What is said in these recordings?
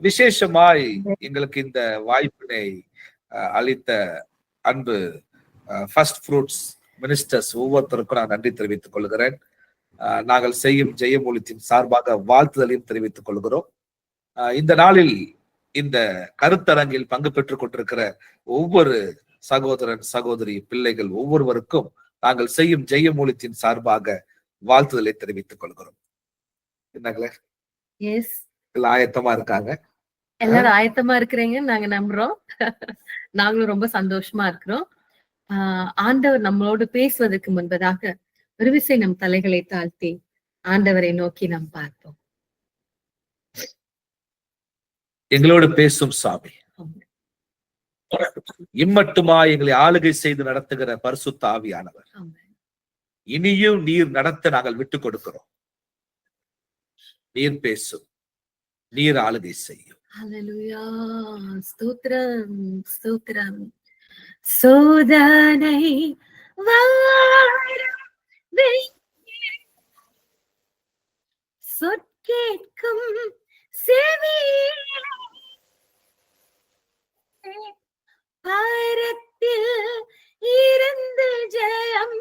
விசேஷமாய் எங்களுக்கு இந்த வாய்ப்பினை அளித்த அன்பு ஃபர்ஸ்ட் ஃப்ரூட்ஸ் மினிஸ்டர்ஸ் ஒவ்வொருத்தருக்கும் நான் நன்றி தெரிவித்துக் கொள்கிறேன். நாங்கள் செய்யும் ஜெயமொழித்தின் சார்பாக வாழ்த்துதலையும் தெரிவித்துக் கொள்கிறோம். இந்த நாளில் இந்த கருத்தரங்கில் பங்கு பெற்றுக் கொண்டிருக்கிற ஒவ்வொரு சகோதரன் சகோதரி பிள்ளைகள் ஒவ்வொருவருக்கும் நாங்கள் செய்யும் ஜெயமொழித்தின் சார்பாக வாழ்த்துதலை தெரிவித்துக் கொள்கிறோம். என்னங்களே எல்லாம் ஆயத்தமா இருக்காங்க? எல்லாரும் ஆயத்தமா இருக்கிறீங்கன்னு நாங்க நம்புறோம். நாங்களும் ரொம்ப சந்தோஷமா இருக்கிறோம். ஆண்டவர் நம்மளோடு பேசுவதற்கு முன்பதாக ஒரு விசை நம் தலைகளை தாழ்த்தி ஆண்டவரை நோக்கி நாம் பார்ப்போம். எங்களோடு பேசும் சாமி, இம்மட்டுமா எங்களை ஆளுகை செய்து நடத்துகிற பரிசுத்த ஆவியானவர், இனியும் நீர் நடத்த நாங்கள் விட்டுக் கொடுக்கிறோம். நீர் பேசும், நீர் ஆளுகை செய்யும். ஹல்லேலூயா, ஸ்தோத்திரம் ஸ்தோத்திரம். சோதனை சொற்கேட்கும் செவி பாரத்தில் இருந்து ஜெயம்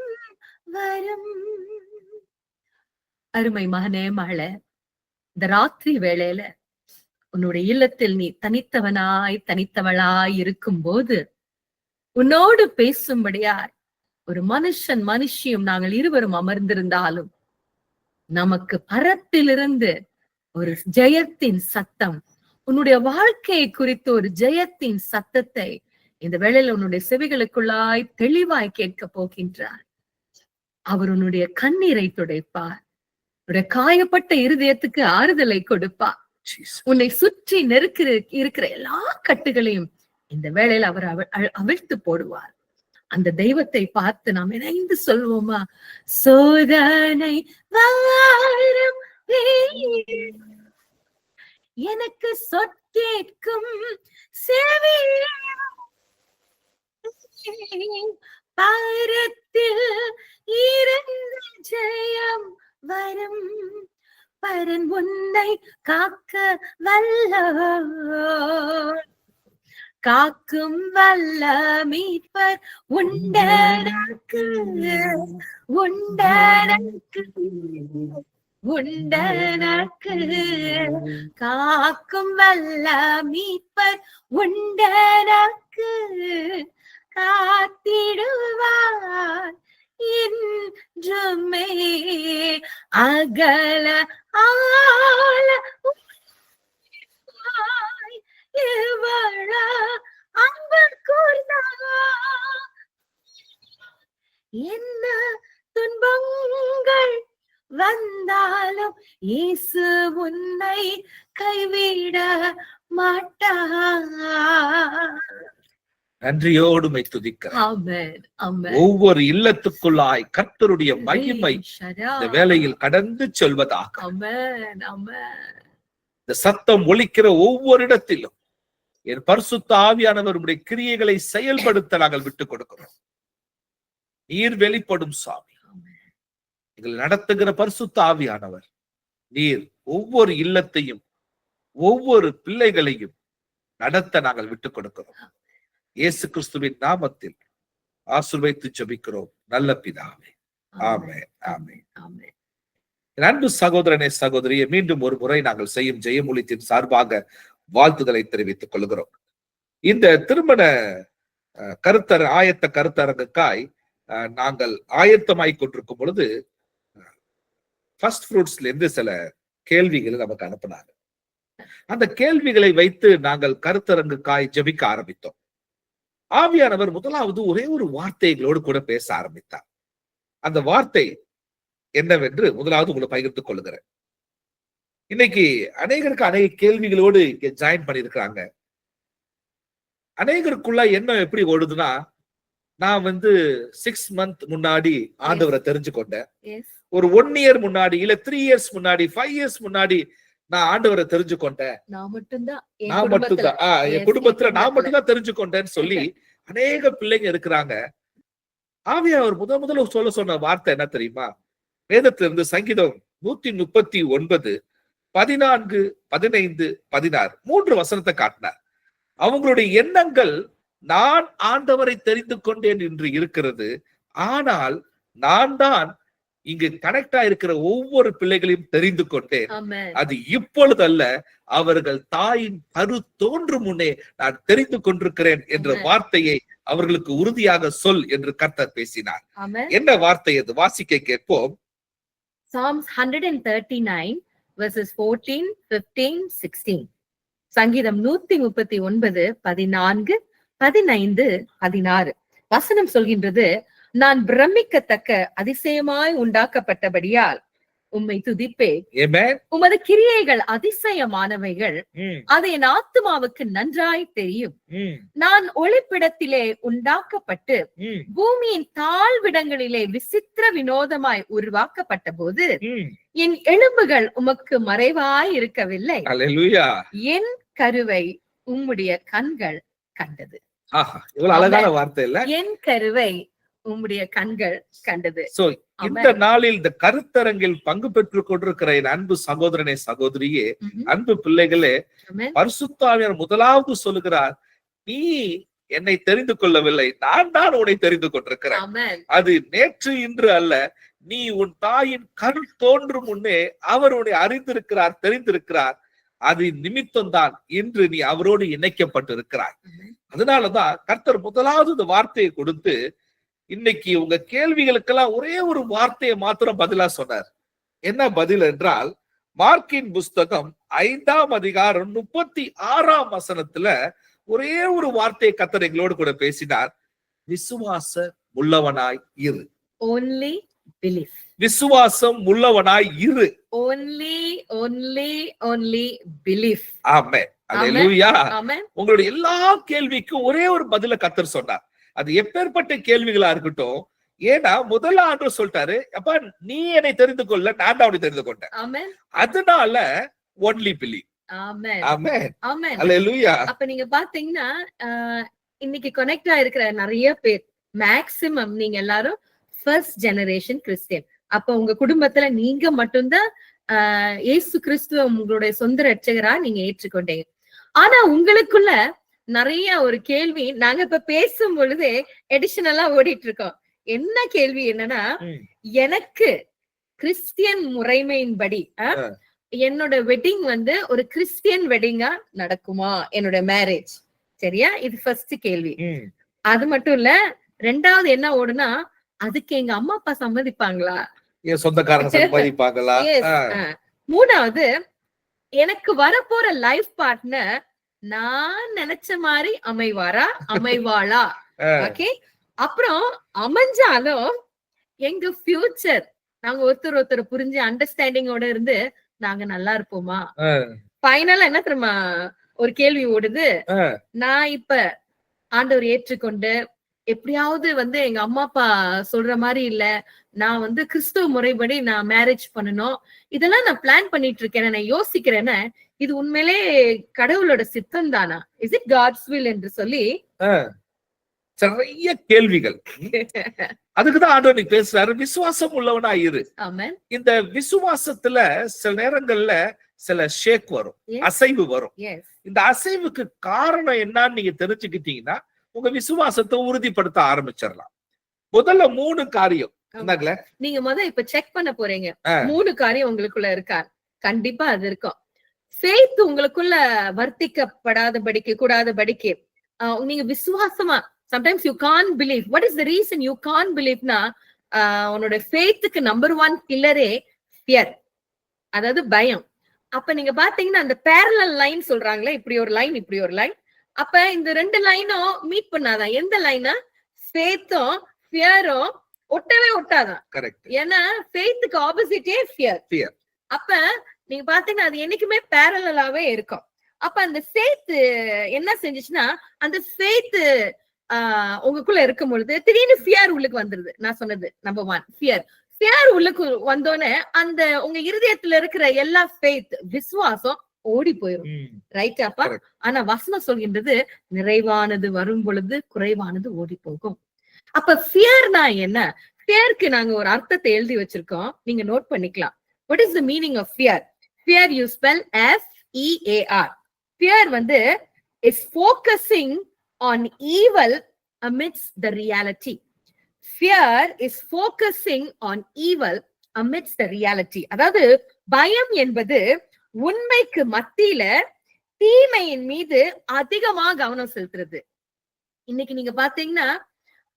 வரும். அருமை மகனே மகளே, இந்த ராத்திரி வேளையில உன்னுடைய இல்லத்தில் நீ தனித்தவளாய் இருக்கும் போது உன்னோடு பேசும்படியாய் ஒரு மனுஷியும் நாங்கள் இருவரும் அமர்ந்திருந்தாலும் நமக்கு பரத்திலிருந்து ஒரு ஜெயத்தின் சத்தம், உன்னுடைய வாழ்க்கையை குறித்து ஒரு ஜெயத்தின் சத்தத்தை இந்த வேளையில உன்னுடைய செவிகளுக்குள்ளாய் தெளிவாய் கேட்க போகின்றார். அவர் உன்னுடைய கண்ணீரை துடைப்பார், உன்னுடைய காயப்பட்ட இருதயத்துக்கு ஆறுதலை கொடுப்பார். உன்னை சுற்றி இருக்கிற எல்லா கட்டுகளையும் இந்த வேளையில அவர் அவிழ்த்து போடுவார். அந்த தெய்வத்தை பார்த்து நாம் இணைந்து சொல்வோமா? சோதனை வாரும் எனக்கு சொற்கேட்கும் செவி பாரத்தில் இருந்து ஜெயம் வரும். பரன் உன்னை காக்க வல்லவர், காக்கும் வல்ல மீட்பர் உண்டனக்கு காக்கும் வல்ல மீட்பர் உண்டனக்கு காத்திடுவார் என்றுமே. அகல ஆல என்ன துன்பங்கள் வந்தாலும் இயேசு உன்னை கைவிட மாட்டார். நன்றியோடு துதிக்க ஒவ்வொரு இல்லத்துக்குள்ளாய் கர்த்தருடைய மகிமை இந்த வேளையில் கடந்து செல்வதாக இந்த சத்தம் ஒலிக்கிற ஒவ்வொரு இடத்திலும் என் பரிசுத்த ஆவியானவருடைய கிரியைகளை செயல்படுத்த நாங்கள் விட்டுக் கொடுக்கிறோம். நீர் வெளிப்படும் சாமி, எங்களை நடத்துகிற பரிசுத்த ஆவியானவர் நீர் ஒவ்வொரு இல்லத்தையும் ஒவ்வொரு பிள்ளைகளையும் நடத்த நாங்கள் விட்டுக் கொடுக்கிறோம். இயேசு கிறிஸ்துவின் நாமத்தில் ஆசீர்வதித்து ஜெபிக்கிறோம் நல்ல பிதாவே, ஆமென் ஆமென் ஆமென். அன்பு சகோதரனே சகோதரியை மீண்டும் ஒரு முறை நாங்கள் செய்யும் ஜெயமொழித்தின் சார்பாக வாழ்த்துதலை தெரிவித்துக் கொள்கிறோம். இந்த திருமண ஆயத்த கருத்தரங்குக்காய் நாங்கள் ஆயத்தமாய் கொண்டிருக்கும் பொழுது ஃபர்ஸ்ட் ஃப்ரூட்ஸ்ல இருந்து சில கேள்விகளை நமக்கு அனுப்பினாங்க. அந்த கேள்விகளை வைத்து நாங்கள் கருத்தரங்குக்காய் ஜெபிக்க ஆரம்பித்தோம். ஆவியானவர் முதலாவது ஒரே ஒரு வார்த்தைகளோடு கூட பேச ஆரம்பித்தார். அந்த வார்த்தை என்னவென்று முதலாவது உங்களை பகிர்ந்து கொள்ளுகிறேன். இன்னைக்கு அநேகருக்கு அநேக கேள்விகளோடு ஜாயின் பண்ணிருக்கிறாங்க. அநேகருக்குள்ள எண்ணம் எப்படி ஓடுதுன்னா, நான் 6 months முன்னாடி ஆண்டவரை தெரிஞ்சுக்கொண்டேன், ஒரு 1 year முன்னாடி இல்ல 3 years முன்னாடி 5 years முன்னாடி நான் ஆண்டவரை தெரிஞ்சுக்கொண்டேன், நான் மட்டும்தான் என் குடும்பத்துல நான் மட்டும்தான் தெரிஞ்சுக்கொண்டேன்னு சொல்லி அநேக பிள்ளைங்க இருக்கிறாங்க. ஆவியானவர் முதல்ல சொன்ன வார்த்தை என்ன தெரியுமா? வேதத்திலிருந்து சங்கீதம் 139 14, 15, 16 3 வசனத்தை காட்டினார். அவங்களுடைய எண்ணங்கள் நான் ஆண்டவரை தெரிந்து கொண்டேன் என்று இருக்கிறது. ஆனால் நான் தான் இங்கு கனெக்ட் ஆயிருக்கிற ஒவ்வொரு பிள்ளைகளையும் தெரிந்து கொண்டேன். அது இப்பொழுது அல்ல, அவர்கள் தாயின் கரு தோன்றும் முன்னே நான் தெரிந்து கொண்டிருக்கிறேன் என்ற வார்த்தையை அவர்களுக்கு உறுதியாக சொல் என்று கர்த்தர் பேசினார். என்ன வார்த்தை அது? வாசிக்க கேட்போம். Psalms 139 verses 14, 15, 16. சங்கீதம் 139 14, 15, 16 வசனம் சொல்கின்றது, நான் பிரமிக்கத்தக்க அதிசயமாய் உண்டாக்கப்பட்டபடியால் உம்மை துதிப்பேன். உமது கிரியைகள் அதிசயமானவைகள், அது என் ஆத்துமாவுக்கு நன்றாய் தெரியும். நான் ஒளிப்பிடத்திலே உண்டாக்கப்பட்டு பூமியின் தாழ்விடங்களிலே விசித்திர வினோதமாய் உருவாக்கப்பட்ட போது என் எலும்புகள் உமக்கு மறைவாய் இருக்கவில்லை. என் கருவை உம்முடைய கண்கள் கண்டது. அழகான வார்த்தை இல்ல? என் கருவை உம்முடைய கண்கள் கண்டது. இந்த நாளில் இந்த கருத்தரங்கில் பங்கு பெற்றுக் கொண்டிருக்கிற என் அன்பு சகோதரனே, சகோதரியே, அன்பு பிள்ளைகளே, பரிசுத்த ஆவியானவர் முதலாவது சொல்லுகிறார், நீ என்னை தெரிந்து கொள்ளவில்லை, நான் தான் உன்னை தெரிந்து கொண்டிருக்கிறேன். அது நேற்று இன்று அல்ல, நீ உன் தாயின் கரு தோன்றும் முன்னே அவர் உன்னை அறிந்திருக்கிறார், தெரிந்திருக்கிறார். அது நிமித்தம் தான் இன்று நீ அவரோடு இணைக்கப்பட்டிருக்கிறாய். அதனாலதான் கர்த்தர் முதலாவது இந்த வார்த்தையை கொடுத்து இன்னைக்கு உங்க கேள்விகளுக்கெல்லாம் ஒரே ஒரு வார்த்தையை மாத்திரம் பதிலா சொன்னார். என்ன பதில் என்றால், மார்க்கின் புஸ்தகம் 5ஆம் அதிகாரம் 36ஆம் வசனத்துல ஒரே ஒரு வார்த்தையை கர்த்தர் எங்களோடு கூட பேசினார். விசுவாச உள்ளவனாய் இரு. Only believe. விசுவாசம் உள்ளவனாய் இரு. Only believe. ஆமென். அல்லேலூயா. உங்களுடைய எல்லா கேள்விக்கும் ஒரே ஒரு பதில கர்த்தர் சொன்னார். அது எப்பேற்பட்ட கேள்விகளா இருக்கட்டும். ஏன்னா முதல்ல ஆண்டவர் சொல்லிட்டாரு, அப்ப நீ என்னை தெரிந்து கொள்ள, நான் தான் அவனை தெரிந்து கொண்டேன். அதனால ஒன்லி பிலீவ். ஆமென். அல்லேலூயா. அப்ப நீங்க பாத்தீங்கன்னா இன்னைக்கு கனெக்ட் ஆயிருக்கிற நிறைய பேர் மேக்சிமம் நீங்க எல்லாரும் ஃபர்ஸ்ட் ஜெனரேஷன் கிறிஸ்டியன். அப்ப உங்க குடும்பத்துல நீங்க மட்டும்தான் இயேசு கிறிஸ்துவ உங்களுடைய சொந்த ரட்சகரா நீங்க ஏற்றுக்கொண்டீங்க. ஆனா உங்களுக்குள்ள நிறைய ஒரு கேள்வி நாங்க இப்ப பேசும் பொழுதே எடிஷனலா ஓடிட்டு இருக்கோம். என்ன கேள்வி என்னன்னா, எனக்கு கிறிஸ்டியன் முறைமையின்படி என்னோட வெட்டிங் ஒரு கிறிஸ்டியன் வெட்டிங்கா நடக்குமா, என்னோட மேரேஜ்? சரியா? இது ஃபர்ஸ்ட் கேள்வி. அது மட்டும் இல்ல, ரெண்டாவது என்ன ஓடுனா, அதுக்கு எங்க அம்மா அப்பா சம்மதிப்பாங்களா, சொந்தக்காரங்க சம்மதிப்பாங்களா? மூணாவது, எனக்கு வரப்போற லைஃப் பார்ட்னர் நான் நினைச்ச மாதிரி அமைவாரா, அமைவாளா? ஓகே. அப்புறம் அமைஞ்சாலும் எங்க ஃபியூச்சர் நாங்க ஒருத்தர் புரிஞ்சு அண்டர்ஸ்டாண்டிங்கோட இருந்து நாங்க நல்லா இருப்போமா? ஃபைனலா என்ன தெரியுமா ஒரு கேள்வி ஓடுது, நான் இப்ப ஆண்டவர் ஏற்றுக்கொண்டு எப்படியாவது எங்க அம்மா அப்பா சொல்ற மாதிரி இல்ல, நான் கிறிஸ்துவ முறைப்படி நான் மேரேஜ் பண்ணணும், இதெல்லாம் நான் பிளான் பண்ணிட்டு இருக்கேன், நான் யோசிக்கிறேன்னு, இது உண்மையிலே கடவுளோட சித்தம் தானா? இஸ் இட் காட்ஸ் வில் என்று சொல்லி நிறைய கேள்விகள். அதுக்குதான் ஆண்டவர் நீ பேசுறாரு, விசுவாசம் உள்ளவனா இரு. இந்த விசுவாசத்துல சில நேரங்கள்ல சில ஷேக் வரும், அசைவு வரும். இந்த அசைவுக்கு காரணம் என்னன்னு நீங்க தெரிஞ்சுக்கிட்டீங்கன்னா உங்க விசுவாசத்தை உறுதிப்படுத்த ஆரம்பிச்சிடலாம். முதல்ல 3 காரியம். நீங்க இப்ப செக் பண்ண போறீங்க, 3 காரியம் உங்களுக்குள்ள இருக்கா? கண்டிப்பா அது இருக்கும். ஃபெய்த் உங்களுக்குள்ள வர்த்திக்கப்படாதபடிக்கு கூடாதபடிக்கு நீங்க விசுவாசமா, sometimes you can't believe. What is the reason you can't பிலீவ்னா, உன்னோட ஃபெய்த்துக்கு நம்பர் 1 பில்லரே ஃபியர், அதாவது பயம். அப்ப நீங்க பாத்தீங்கன்னா அந்த பேரலல் லைன் சொல்றாங்களே, இப்படி ஒரு லைன் இப்படி ஒரு லைன், அப்ப இந்த 2 லைனும் மீட் பண்ணாதான். எந்த லைனா? ஃபெய்த்தும் ஃபியரும் ஒட்டவே ஒட்டாதான். ஏன்னா ஃபெய்த்துக்கு ஆப்போசிட்டே ஃபியர். அப்ப நீங்க பாத்தீங்கன்னா அது என்னைக்குமே பேரலாவே இருக்கும். அப்ப அந்த ஃபெய்த் என்ன செஞ்சுச்சுன்னா, அந்த ஃபெய்த் உங்களுக்குள்ள இருக்கும் பொழுது திடீர்னு ஃபியர் உள்ளுக்கு வந்துருது. நான் சொன்னது நம்பர் 1 ஃபியர். ஃபியர் உள்ளுக்கு வந்தோடனே அந்த உங்க இருதயத்துல இருக்கிற எல்லா ஃபெய்த், விசுவாசம் ஓடி போயிரும். ரைட்டாப்பா? ஆனா வசனம் சொல்கின்றது, நிறைவானது வரும் பொழுது குறைவானது ஓடி போகும். அப்ப ஃபியர்னா என்ன? ஃபியருக்கு நாங்க ஒரு அர்த்தத்தை எழுதி வச்சிருக்கோம், நீங்க நோட் பண்ணிக்கலாம். What is the meaning of fear? Fear you spell FEAR. Fear வந்து is focusing on evil amidst the reality. Fear is focusing on evil amidst the reality. அதாவது பயம் என்பது உண்மைக்கு மத்தியில தீமையின் மீது அதிகமா கவனம் செலுத்துறது. இன்னைக்கு நீங்க பாத்தீங்கன்னா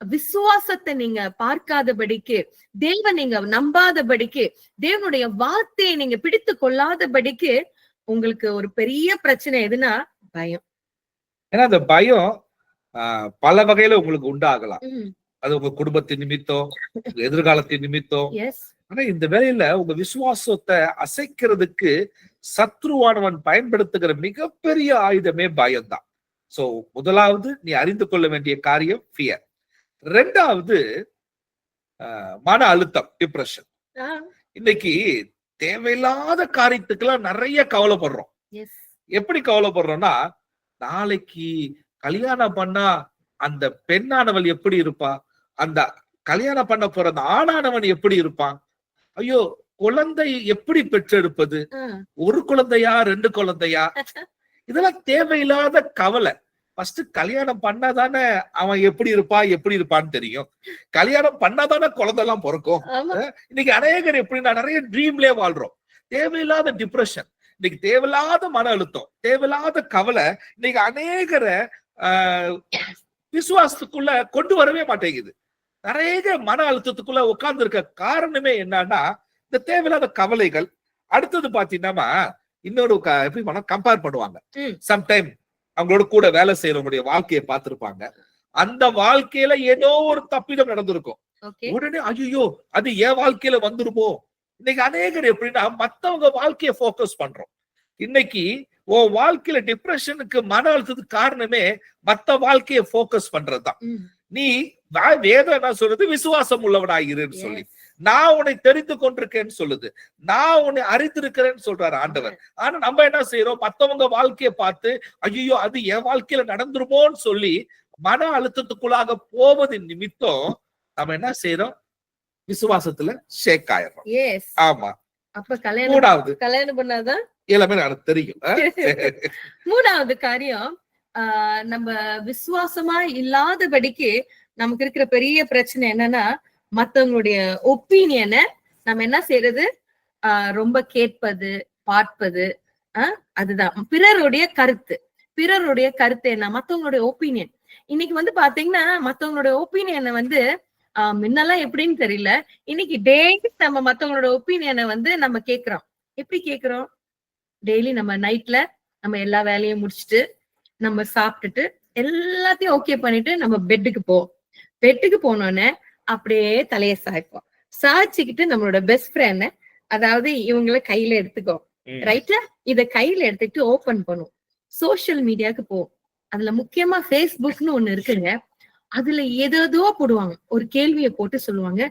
விசுவாசத்தை நீங்க பார்க்காதபடிக்கு, தேவன் நீங்க நம்பாதபடிக்கு, தேவனுடைய வார்த்தையை நீங்க பிடித்து கொள்ளாதபடிக்கு உங்களுக்கு ஒரு பெரிய பிரச்சனை எதுனா பயம். ஏன்னா அந்த பயம் பல வகையில உங்களுக்கு உண்டாகலாம். அது உங்க குடும்பத்தின் நிமித்தம், எதிர்காலத்தின் நிமித்தம். ஆனா இந்த வேலையில உங்க விசுவாசத்தை அசைக்கிறதுக்கு சத்ருவானவன் பயன்படுத்துகிற மிகப்பெரிய ஆயுதமே பயம்தான். சோ முதலாவது நீ அறிந்து கொள்ள வேண்டிய காரியம் ஃபியர். ரெண்டாவது மன அழுத்தம், டிப்ரெஷன். இன்னைக்கு தேவையில்லாத காரியத்துக்கெல்லாம் நிறைய கவலைப்படுறோம். எப்படி கவலைப்படுறோம்னா, நாளைக்கு கல்யாணம் பண்ணா அந்த பெண்ணானவள் எப்படி இருப்பா, அந்த கல்யாணம் பண்ண போற அந்த ஆணானவன் எப்படி இருப்பான், ஐயோ குழந்தை எப்படி பெற்றெடுப்பது, ஒரு குழந்தையா 2 குழந்தையா, இதெல்லாம் தேவையில்லாத கவலை. ஃபர்ஸ்ட் கல்யாணம் பண்ணாதானே அவன் எப்படி இருப்பான்னு தெரியும். கல்யாணம் பண்ணாதானே குழந்தை எல்லாம் பிறக்கும். இன்னைக்கு அநேகர் எப்படின்னா நிறைய ட்ரீம்லயே வாழ்றோம். தேவையில்லாத டிப்ரெஷன், இன்னைக்கு தேவையில்லாத மன அழுத்தம், தேவையில்லாத கவலை இன்னைக்கு அநேகரை விசுவாசத்துக்குள்ள கொண்டு வரவே மாட்டேங்குது. நிறைய மன அழுத்தத்துக்குள்ள உட்கார்ந்து இருக்க காரணமே என்னன்னா இந்த தேவையில்லாத கவலைகள். அடுத்தது பாத்தீங்கன்னா இன்னொரு எப்படி கம்பேர் பண்ணுவாங்க. சம்டைம் அவங்களோட கூட வேலை செய்யறவங்களுடைய வாழ்க்கையை பார்த்திருப்பாங்க. அந்த வாழ்க்கையில ஏதோ ஒரு தப்பிதம் நடந்திருக்கும். உடனே ஐயோ அது என் வாழ்க்கையில வந்துருமோ. இன்னைக்கு அநேகர் எப்படின்னா மத்தவங்க வாழ்க்கையை போக்கஸ் பண்றோம். இன்னைக்கு உன் வாழ்க்கையில டிப்ரெஷனுக்கு மன அழுத்தத்துக்கு காரணமே மத்த வாழ்க்கையை போக்கஸ் பண்றதுதான். நீ வேதம் என்ன சொல்றது, விசுவாசம் உள்ளவனாயிருன்னு சொல்லி, நான் உன்னை தெரிந்து கொண்டிருக்கேன்னு சொல்லுது, நான் உன்னை அறிந்திருக்கிறேன்னு சொல்றாரு ஆண்டவர். ஆனா நம்ம என்ன செய்யறோம், மத்தவங்க வாழ்க்கையை பார்த்து ஐயோ அது என் வாழ்க்கையில நடந்துருமோன்னு சொல்லி மன அழுத்தத்துக்குள்ளாக போவதின் நிமித்தம் நம்ம என்ன செய்யறோம், விசுவாசத்துல ஷேக் ஆயிடுறோம். ஆமா. அப்ப கல்யாணம் பண்ணாதான் எல்லாமே எனக்கு தெரியும். மூணாவது காரியம், நம்ம விசுவாசமா இல்லாதபடிக்கு நமக்கு இருக்கிற பெரிய பிரச்சனை என்னன்னா, மத்தவங்களுடைய ஒப்பீனியனை நம்ம என்ன செய்யறது, ரொம்ப கேட்பது, பார்ப்பது. அதுதான் பிறருடைய கருத்து என்ன, மத்தவங்களுடைய ஒப்பீனியன். இன்னைக்கு பாத்தீங்கன்னா மத்தவங்களுடைய ஒப்பீனியனை முன்னெல்லாம் எப்படின்னு தெரியல, இன்னைக்கு டெய்லி நம்ம மத்தவங்களோட ஒப்பீனியனை நம்ம கேக்குறோம். எப்படி கேக்குறோம், டெய்லி நம்ம நைட்ல நம்ம எல்லா வேலையும் முடிச்சுட்டு நம்ம சாப்பிட்டுட்டு எல்லாத்தையும் ஓகே பண்ணிட்டு நம்ம பெட்டுக்கு போனோன்னே அப்படியே தலைய சாய்ச்சிக்கிட்டு நம்மளோட பெஸ்ட் ஃப்ரெண்ட், அதாவது இவங்களை கையில எடுத்துக்கோ, ரைட்டா, இத கையில எடுத்துக்கிட்டு ஓபன் பண்ணும், சோசியல் மீடியாவுக்கு போ. அதுல முக்கியமா ஃபேஸ்புக்னு ஒண்ணு இருக்குங்க. அதுல ஏதோ போடுவாங்க, ஒரு கேள்வியை போட்டு சொல்லுவாங்க,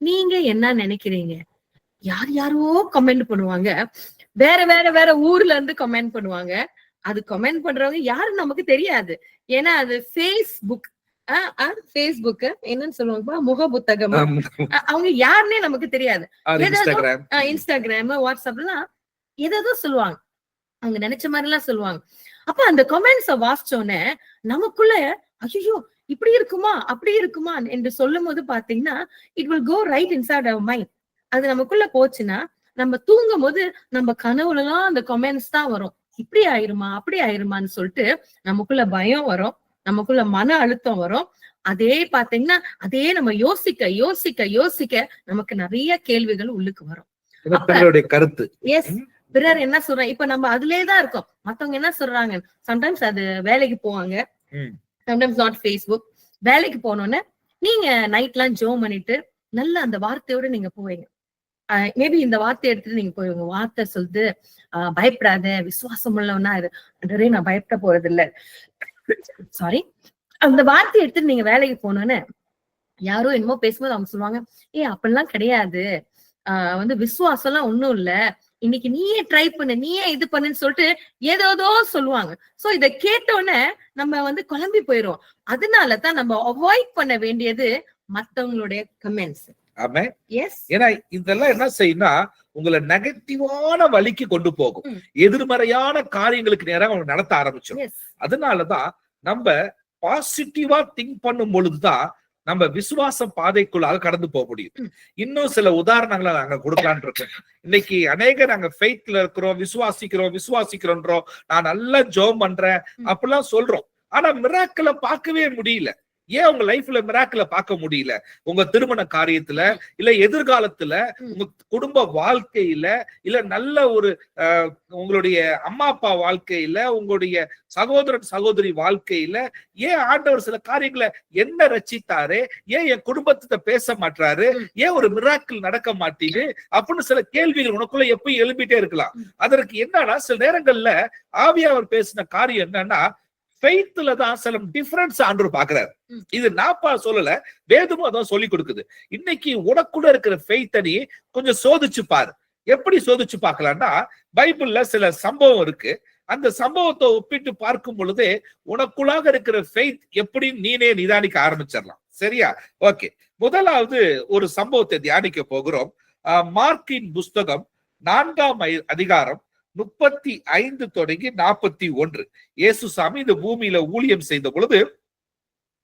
நீங்க என்ன நினைக்கிறீங்க, யாரோ கமெண்ட் பண்ணுவாங்க, வேற ஊர்ல இருந்து கமெண்ட் பண்ணுவாங்க. அது கமெண்ட் பண்றவங்க யாரும் நமக்கு தெரியாது. ஏன்னா அது ஃபேஸ்புக் என்னன்னு சொல்லுவாங்க, முக புத்தகம். அவங்க யாருன்னே நமக்கு தெரியாது. இன்ஸ்டாகிராம், வாட்ஸ்அப்லாம் ஏதோ சொல்லுவாங்க, அவங்க நினைச்ச மாதிரி எல்லாம் சொல்லுவாங்க. அப்ப அந்த கமெண்ட்ஸ வாசிச்சோன்னே நமக்குள்ள ஐயோ இப்படி இருக்குமா அப்படி இருக்குமா என்று சொல்லும் போது பாத்தீங்கன்னா, it will go right inside our mind. அது நமக்குள்ள போச்சுன்னா, நம்ம தூங்கும் போது நம்ம கனவுல எல்லாம் அந்த கமெண்ட்ஸ் தான் வரும். இப்படி ஆயிருமா அப்படி ஆயிருமான்னு சொல்லிட்டு நமக்குள்ள பயம் வரும், நமக்குள்ள மன அழுத்தம் வரும். அதே பாத்தீங்கன்னா அதே நம்ம யோசிக்க நமக்கு நிறைய கேள்விகள் உள்ளுக்கு வரும். கருத்து பிறர் என்ன சொல்றாங்க, இப்ப நம்ம அதுலயேதான் இருக்கோம். மத்தவங்க என்ன சொல்றாங்க, சம்டைம்ஸ் அது வேலைக்கு போவாங்க, சம்டைம்ஸ் நாட் ஃபேஸ்புக். வேலைக்கு போனோன்னு நீங்க நைட்லாம் ஜோம் பண்ணிட்டு நல்ல அந்த வார்த்தையோட நீங்க போவீங்க. மேபி இந்த வார்த்தை எடுத்துட்டு நீங்க போய் வார்த்தை சொல்லுது, பயப்படாத, விசுவாசம் உள்ளவனா இரு, நான் பயப்பட போறது இல்ல, சாரி, அந்த வார்த்தை எடுத்துட்டு நீங்க வேலைக்கு போனோன்னு யாரோ என்னமோ பேசும்போது அவங்க சொல்லுவாங்க, அப்படிலாம் கிடையாது, விசுவாசம் எல்லாம் ஒண்ணும் இல்ல, இன்னைக்கு நீயே ட்ரை பண்ணு, நீயே இது பண்ணுன்னு சொல்லிட்டு ஏதோ சொல்லுவாங்க. சோ இத கேட்டோன்னே நம்ம குழம்பி போயிரும். அதனாலதான் நம்ம அவாய்ட் பண்ண வேண்டியது மத்தவங்களுடைய கமெண்ட்ஸ். ஆமே. எஸ். ஏன்னா இதெல்லாம் என்ன செய்யும்னா உங்களை நெகட்டிவான வழிக்கு கொண்டு போகும். எதிர்மறையான காரியங்களுக்கு நேரம் அவங்க நடத்த ஆரம்பிச்சிடும். எஸ். அதனாலதான் நம்ம பாசிட்டிவா திங்க் பண்ணும் பொழுதுதான் நம்ம விசுவாசம் பாதைக்குள்ளாக கடந்து போக முடியும். இன்னும் சில உதாரணங்களை நாங்க கொடுக்கலான்னு இருக்கோம். இன்னைக்கு அநேக நாங்க ஃபெய்த்ல இருக்கிறோம், விசுவாசிக்கிறோன்றோம், நான் நல்லா ஜெபம் பண்றேன் அப்படிலாம் சொல்றோம். ஆனா மிராக்கிளை பார்க்கவே முடியல. ஏன் உங்க லைஃப்ல மிராக்கிளை பார்க்க முடியல? உங்க திருமண காரியத்துல, இல்ல எதிர்காலத்துல, உங்க குடும்ப வாழ்க்கையில, இல்ல நல்ல ஒரு உங்களுடைய அம்மா அப்பா வாழ்க்கையில, உங்களுடைய சகோதரன் சகோதரி வாழ்க்கையில ஏன் ஆண்டவர் சில காரியங்களை என்ன ரட்சித்தாரு, ஏன் என் குடும்பத்தை பேச மாட்டாரு, ஏன் ஒரு மிராக்கிள் நடக்க மாட்டீங்க அப்படின்னு சில கேள்விகள் உனக்குள்ள எப்பயும் எழுப்பிட்டே இருக்கலாம். அதற்கு என்னன்னா சில நேரங்கள்ல ஆவியானவர் பேசின காரியம் என்னன்னா ஃபெய்த்ல தான் சில டிஃபரன்ஸ் ஆண்டவர் பாக்குறாரு. இது நாப்பா சொல்லல, வேதமும் அதான் சொல்லி கொடுக்குது. இன்னைக்கு உனக்குள்ள இருக்கிற ஃபெய்த்தை நீ கொஞ்சம் சோதிச்சு பாரு. எப்படி சோதிச்சு பார்க்கலாம்னா பைபிள்ல சில சம்பவம் இருக்கு. அந்த சம்பவத்தை ஒப்பிட்டு பார்க்கும் பொழுது உனக்குள்ளாக இருக்கிற ஃபெய்த் எப்படி நீனே நிதானிக்க ஆரம்பிச்சிடலாம். சரியா? ஓகே, முதலாவது ஒரு சம்பவத்தை தியானிக்க போகிறோம். மார்க்கின் புஸ்தகம் 4ஆம் அதிகாரம் 35 தொடங்கி 41. இயேசு சாமி இந்த பூமியில ஊழியம் செய்த பொழுது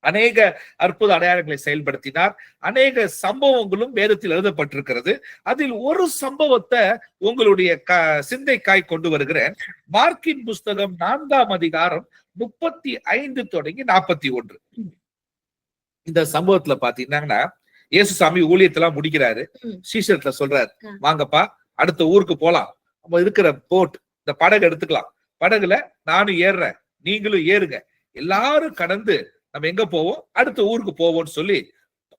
அநேக அற்புத அடையாளங்களை செயல்படுத்தினார். அநேக சம்பவங்களும் வேதத்தில் எழுதப்பட்டிருக்கிறது. அதில் ஒரு சம்பவத்தை உங்களுடைய சிந்தைக்காய் கொண்டு வருகிறேன். மார்க்கின் புஸ்தகம் 4ஆம் அதிகாரம் 35 தொடங்கி 41. இந்த சம்பவத்துல பாத்தீங்கன்னா இயேசு சாமி ஊழியத்தெல்லாம் முடிக்கிறாரு. சீஷர்ல சொல்றாரு, வாங்கப்பா அடுத்த ஊருக்கு போலாம், நம்ம இருக்கிற போட் இந்த படகு எடுத்துக்கலாம், படகுல நானும் ஏறுறேன், நீங்களும் ஏறுங்க, எல்லாரும் கடந்து நம்ம எங்க போவோம், அடுத்த ஊருக்கு போவோம்னு சொல்லி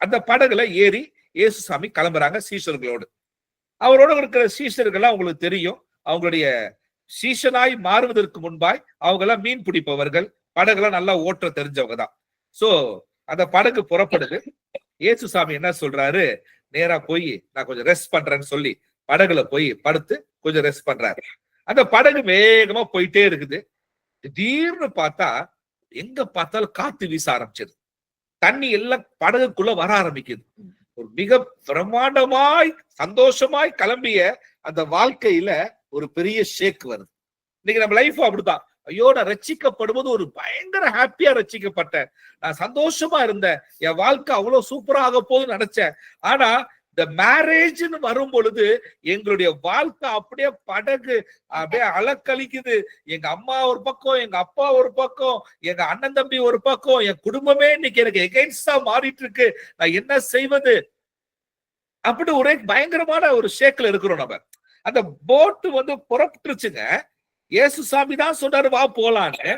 அந்த படகுல ஏறி இயேசு சாமி கிளம்புறாங்க சீஷர்களோடு. அவரோட இருக்கிற சீஷர்கள்லாம் உங்களுக்கு தெரியும், அவங்களுடைய சீஷனாய் மாறுவதற்கு முன்பாய் அவங்க எல்லாம் மீன் பிடிப்பவர்கள், படகுலாம் நல்லா ஓட்ட தெரிஞ்சவங்க தான். சோ அந்த படகு புறப்படுது. இயேசு சாமி என்ன சொல்றாரு, நேரா போய் நான் கொஞ்சம் ரெஸ்ட் பண்றேன்னு சொல்லி படகுல போய் படுத்து கொஞ்சம் ரெஸ்ட் பண்றாரு. அந்த படகு வேகமா போயிட்டே இருக்குது. திடீர்னு பார்த்தா எங்க பார்த்தாலும் காத்து வீச ஆரம்பிச்சது. தண்ணி எல்லாம் படகுக்குள்ள வர ஆரம்பிக்குது. ஒரு மிக பிரம்மாண்டமாய் சந்தோஷமாய் கிளம்பிய அந்த வாழ்க்கையில ஒரு பெரிய ஷேக் வருது. இன்னைக்கு நம்ம லைஃப் அப்படித்தான். ஐயோ, நான் ரட்சிக்கப்படும்போது ஒரு பயங்கர ஹாப்பியா ரட்சிக்கப்பட்டேன், நான் சந்தோஷமா இருந்தேன், என் வாழ்க்கை அவ்வளவு சூப்பரா ஆக போகுதுன்னு நினைச்சேன். ஆனா இந்த மேரேஜ்னு வரும் பொழுது எங்களுடைய வாழ்க்கை அப்படியே படகு அப்படியே அலக்கழிக்குது. எங்க அம்மா ஒரு பக்கம், எங்க அப்பா ஒரு பக்கம், எங்க அண்ணன் தம்பி ஒரு பக்கம், என் குடும்பமே இன்னைக்கு எனக்கு எகென்ஸ்டா மாறிட்டு இருக்கு, நான் என்ன செய்வது அப்படி ஒரே பயங்கரமான ஒரு ஷேக்ல இருக்கிறோம் நம்ம. அந்த போட்டு வந்து புறப்பட்டுருச்சுங்க. இயேசு சாமி தான் சொன்னாரு வா போலான்னு.